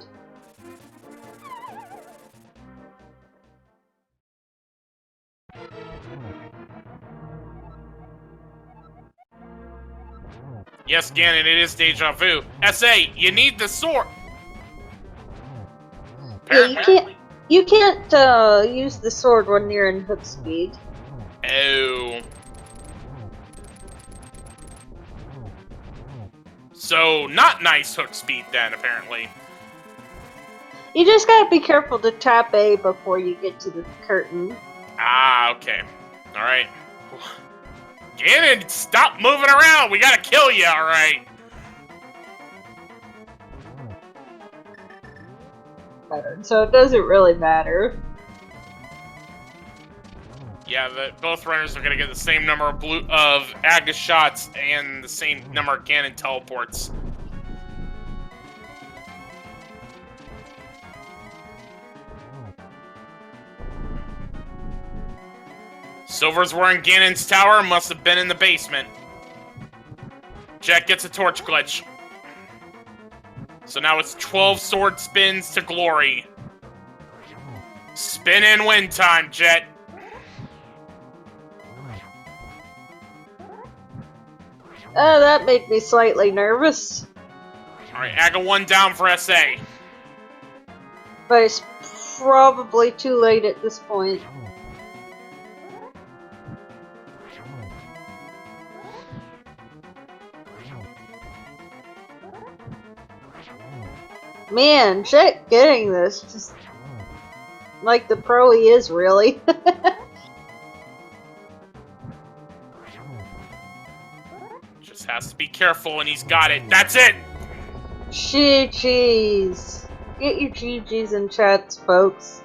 Yes, Ganon, it is deja vu. SA, you need the sword! Yeah, you can't use the sword when you're in hook speed. Oh. So, not nice hook speed then, apparently. You just gotta be careful to tap A before you get to the curtain. Ah, okay. Alright. Ganon, stop moving around! We gotta kill you, alright? So it doesn't really matter. Yeah, both runners are gonna get the same number of Aga shots and the same number of Ganon teleports. Silver's wearing Ganon's tower, must have been in the basement. Jet gets a torch glitch. So now it's 12 sword spins to glory. Spin and win time, Jet. Oh, that made me slightly nervous. Alright, Aga 1 down for SA. But it's probably too late at this point. Man, Jet getting this, just like the pro he is, really. Just has to be careful and he's got it. That's it! GG's. Get your GG's in chats, folks.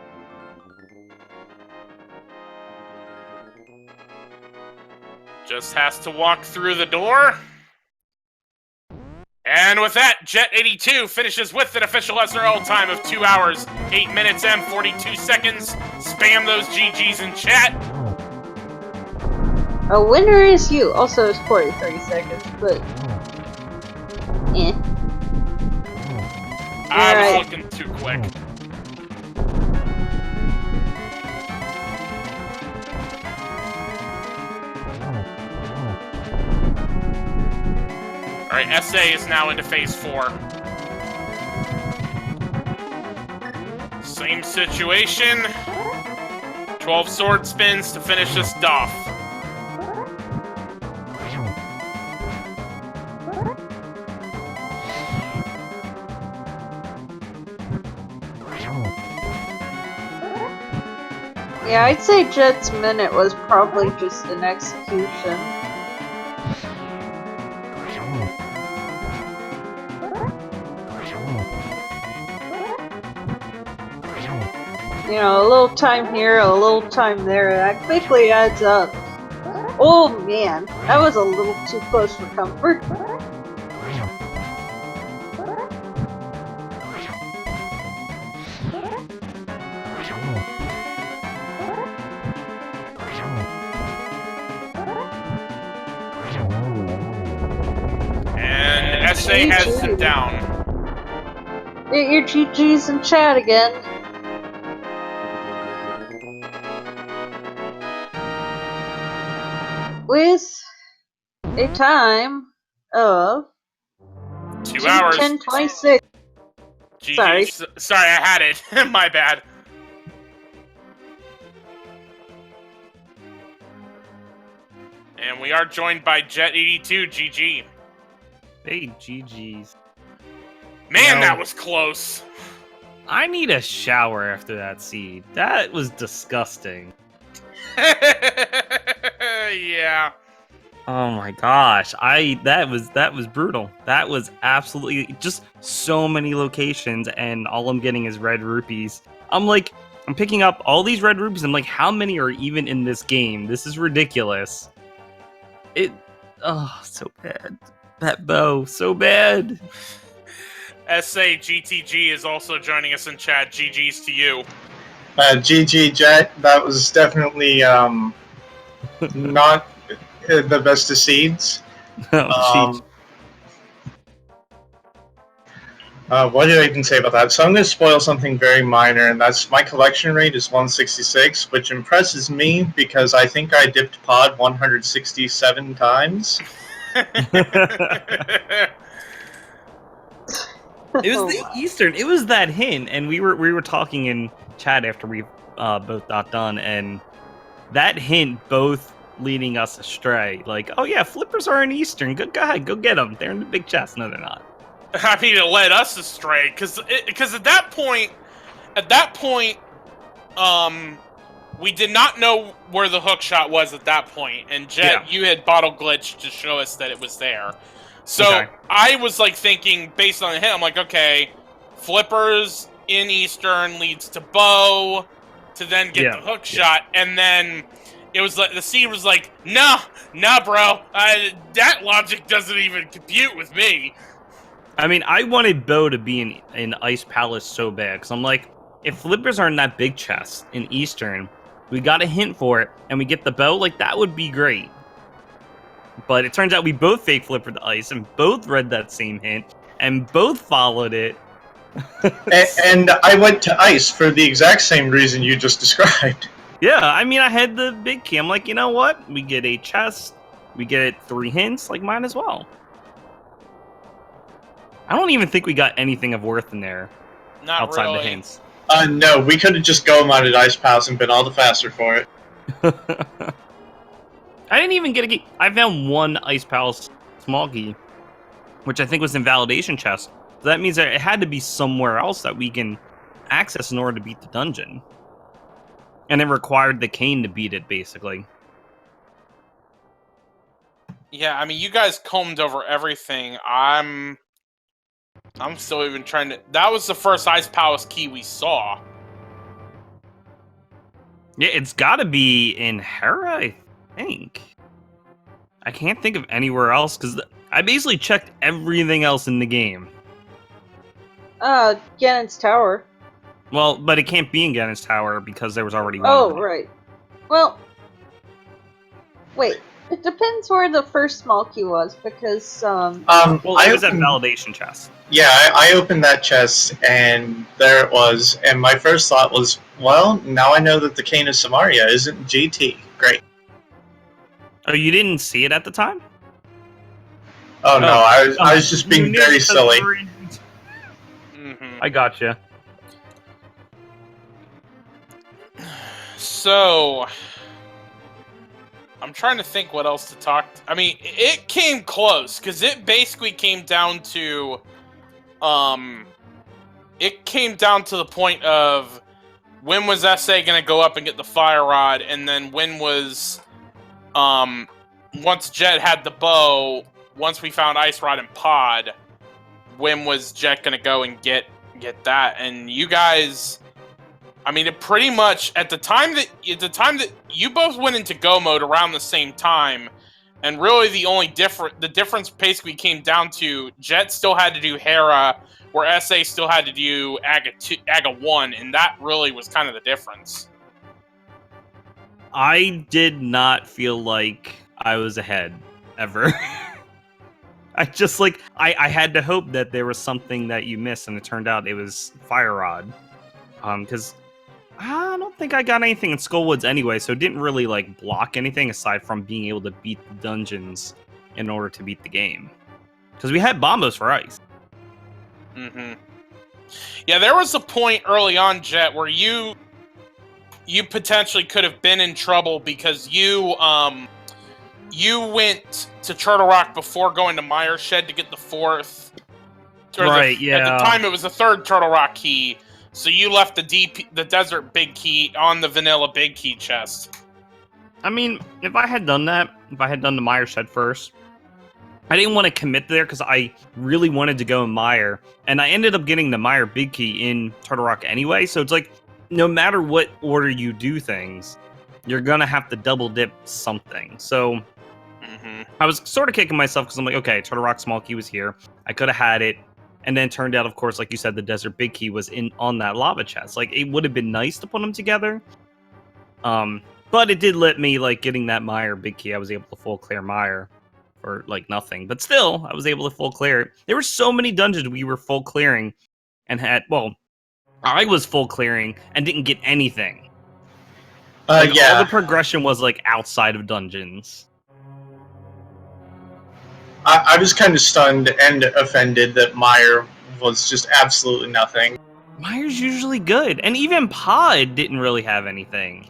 Just has to walk through the door. And with that, Jet082 finishes with an official SRL time of 2 hours, 8 minutes, and 42 seconds. Spam those GGs in chat. A winner is you. Also, it's 43 seconds, but... eh. I was looking too quick. Alright, SA is now into phase 4. Same situation. 12 sword spins to finish this off. Yeah, I'd say Jet's minute was probably just an execution. You know, a little time here, a little time there, that quickly adds up. Oh man, that was a little too close for comfort. And SA has it down. Get your GG's in chat again. With a time of 2 hours. 10:26. Sorry. Sorry, I had it. My bad. And we are joined by Jet082. GG. Hey, GG's. Man, that was close. I need a shower after that seed. That was disgusting. Yeah. Oh my gosh. That was brutal. That was absolutely just so many locations and all I'm getting is red rupees. I'm picking up all these red rupees. I'm like, how many are even in this game? This is ridiculous. So bad. That bow, so bad. GTG is also joining us in chat. GG's to you. GG Jet, that was definitely not the best of seeds. Oh, What did I even say about that? So I'm going to spoil something very minor, and that's my collection rate is 166, which impresses me because I think I dipped pod 167 times. It was the Eastern. It was that hint, and we were talking in chat after we both got done, and that hint both leading us astray. Like, oh yeah, flippers are in Eastern. Good guy, go get them. They're in the big chest. No, they're not. I mean, it led us astray because at that point, we did not know where the hook shot was at that point, and Jet, you had bottle glitch to show us that it was there. So okay. I was like thinking, based on the hit, I'm like, okay, flippers in Eastern leads to bow, to then get the hook shot, and then it was like the seed was like, nah, bro, that logic doesn't even compute with me. I mean, I wanted bow to be in Ice Palace so bad, because I'm like, if flippers are in that big chest in Eastern, we got a hint for it, and we get the bow, like, that would be great. But it turns out we both fake flippered the ice, and both read that same hint, and both followed it. and I went to ice for the exact same reason you just described. Yeah, I mean, I had the big key. I'm like, you know what? We get a chest, we get 3 hints, like, might as well. I don't even think we got anything of worth in there. Not outside really. The hints. No, we could have just go-modded Ice Palace and been all the faster for it. I didn't even get a key. I found 1 Ice Palace small key, which I think was in validation chest. So that means that it had to be somewhere else that we can access in order to beat the dungeon. And it required the cane to beat it, basically. Yeah, I mean, you guys combed over everything. I'm still even trying to... That was the first Ice Palace key we saw. Yeah, it's gotta be in Hera, I think. I can't think of anywhere else, because I basically checked everything else in the game. Ganon's Tower. Well, but it can't be in Ganon's Tower, because there was already one. Oh, right. Well, wait. It depends where the first small key was, because, well, it was at validation chest. Yeah, I opened that chest, and there it was, and my first thought was, well, now I know that the Cane of Samaria isn't GT. Great. Oh, you didn't see it at the time? Oh, no, I was just being very silly. I gotcha. So... I'm trying to think what else to talk... I mean, it came close, because it basically came down to... It came down to the point of... When was SA going to go up and get the Fire Rod, and then when was... Once Jet had the bow, once we found Ice Rod and Pod, when was Jet going to go and get that? And you guys... I mean, it pretty much at the time that you both went into go mode around the same time, and really the difference basically came down to Jet still had to do Hera, where SA still had to do Aga 1, and that really was kind of the difference. I did not feel like I was ahead ever. I just I had to hope that there was something that you missed, and it turned out it was Fire Rod, because I don't think I got anything in Skullwoods anyway, so it didn't really block anything aside from being able to beat the dungeons in order to beat the game. Because we had bombos for ice. Mm-hmm. Yeah, there was a point early on, Jet, where you potentially could have been in trouble because you went to Turtle Rock before going to Meyer Shed to get the fourth. Right, At the yeah. time, it was the third Turtle Rock key, so you left the Desert Big Key on the Vanilla Big Key chest. I mean, if I had done that, if I had done the Meyer Shed first, I didn't want to commit there because I really wanted to go in Meyer, and I ended up getting the Meyer Big Key in Turtle Rock anyway, so it's like, no matter what order you do things, you're gonna have to double dip something. So I was sort of kicking myself because I'm like, okay, Turtle Rock Small Key was here. I could have had it. And then it turned out, of course, like you said, the Desert Big Key was on that lava chest. Like, it would have been nice to put them together. But it did let me, like, getting that Meyer Big Key, I was able to full clear Meyer for, like, nothing. But still, I was able to full clear it. There were so many dungeons we were full clearing and had, well, I was full clearing and didn't get anything. Like, Yeah. all the progression was, like, outside of dungeons. I was kind of stunned and offended that Meyer was just absolutely nothing. Meyer's usually good, and even Pod didn't really have anything.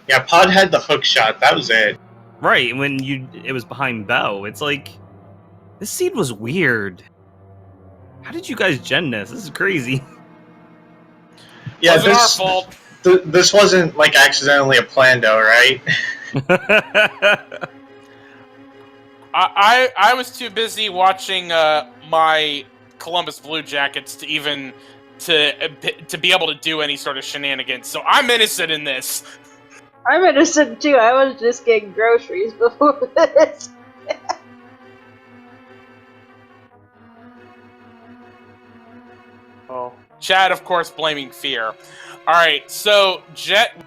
Yeah, Pod had the hook shot, that was it. Right, when it was behind Bow. It's like, this seed was weird. How did you guys gen this? This is crazy. Yeah, Wasn't our fault. This wasn't, like, accidentally a plando, right? I was too busy watching my Columbus Blue Jackets to even to be able to do any sort of shenanigans. So I'm innocent in this. I'm innocent too. I was just getting groceries before this. Oh. Chad, of course, blaming fear. All right, so Jet.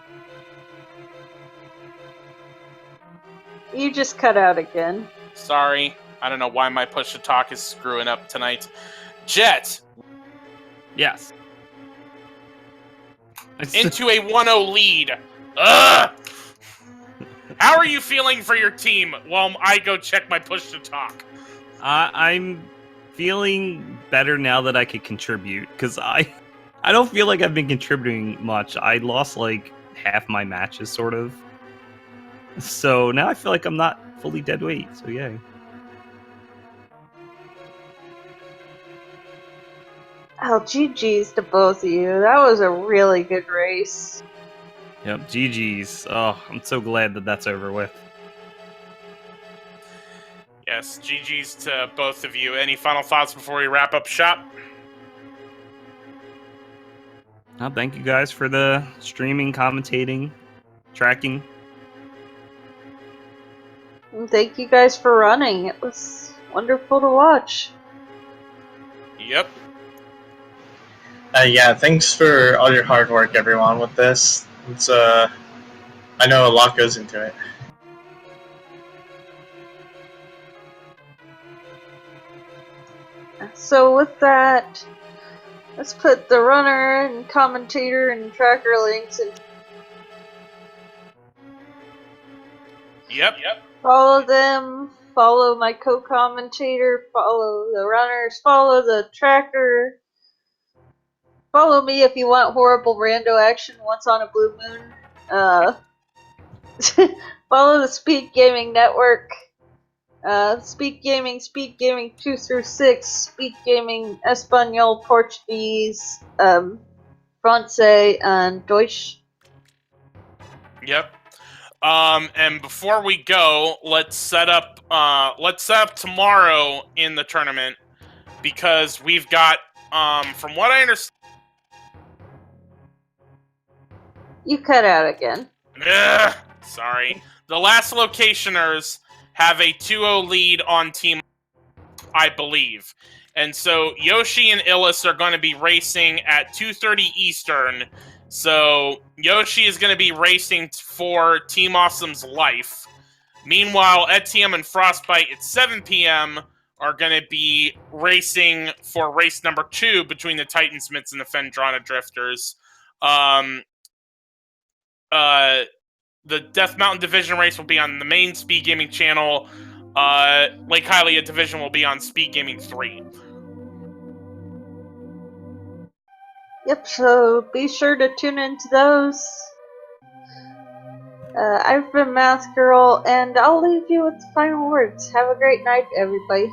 You just cut out again. Sorry, I don't know why my push to talk is screwing up tonight. Jet. Yes. Into a 1-0 lead. Ugh! How are you feeling for your team while I go check my push to talk? I'm feeling better now that I could contribute, because I don't feel like I've been contributing much. I lost like half my matches, sort of. So now I feel like I'm not fully dead weight, so yay. Oh, GG's to both of you. That was a really good race. Yep, GG's. Oh, I'm so glad that that's over with. Yes, GG's to both of you. Any final thoughts before we wrap up shop? Oh, thank you guys for the streaming, commentating, tracking. And thank you guys for running. It was wonderful to watch. Yep. Yeah, thanks for all your hard work, everyone, with this. It's, I know a lot goes into it. So with that, let's put the runner and commentator and tracker links in. Yep. Follow them, follow my co-commentator, follow the runners, follow the tracker. Follow me if you want horrible rando action once on a blue moon. Follow the Speed Gaming Network. Speed Gaming 2 through 6, Speed Gaming Espanol, Portuguese, Francais, and Deutsch. Yep. And before we go, let's set up tomorrow in the tournament, because we've got, from what I understand. You cut out again. Ugh, sorry. The last locationers have a 2-0 lead on team, I believe. And so Yoshi and Illis are going to be racing at 2:30 Eastern. So Yoshi is going to be racing for Team Awesome's life. Meanwhile, Etienne and Frostbite at 7 p.m. are going to be racing for race number 2 between the Titansmiths and the Fendrana Drifters. The Death Mountain Division race will be on the main Speed Gaming channel. Lake Hylia Division will be on Speed Gaming 3. Yep, so be sure to tune into those. I've been Math Girl, and I'll leave you with the final words. Have a great night, everybody.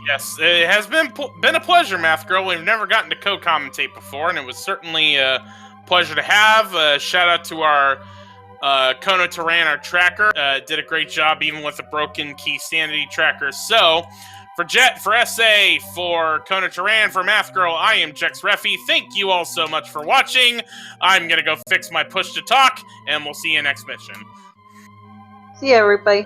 Yes, it has been a pleasure, Math Girl. We've never gotten to co-commentate before, and it was certainly a pleasure to have. Shout out to our Kono Taran, our tracker. Did a great job even with a broken key sanity tracker. So, for Jet, for SA, for Kono Taran, for Math Girl, I am Jex Reffi. Thank you all so much for watching. I'm going to go fix my push to talk, and we'll see you next mission. See ya, everybody.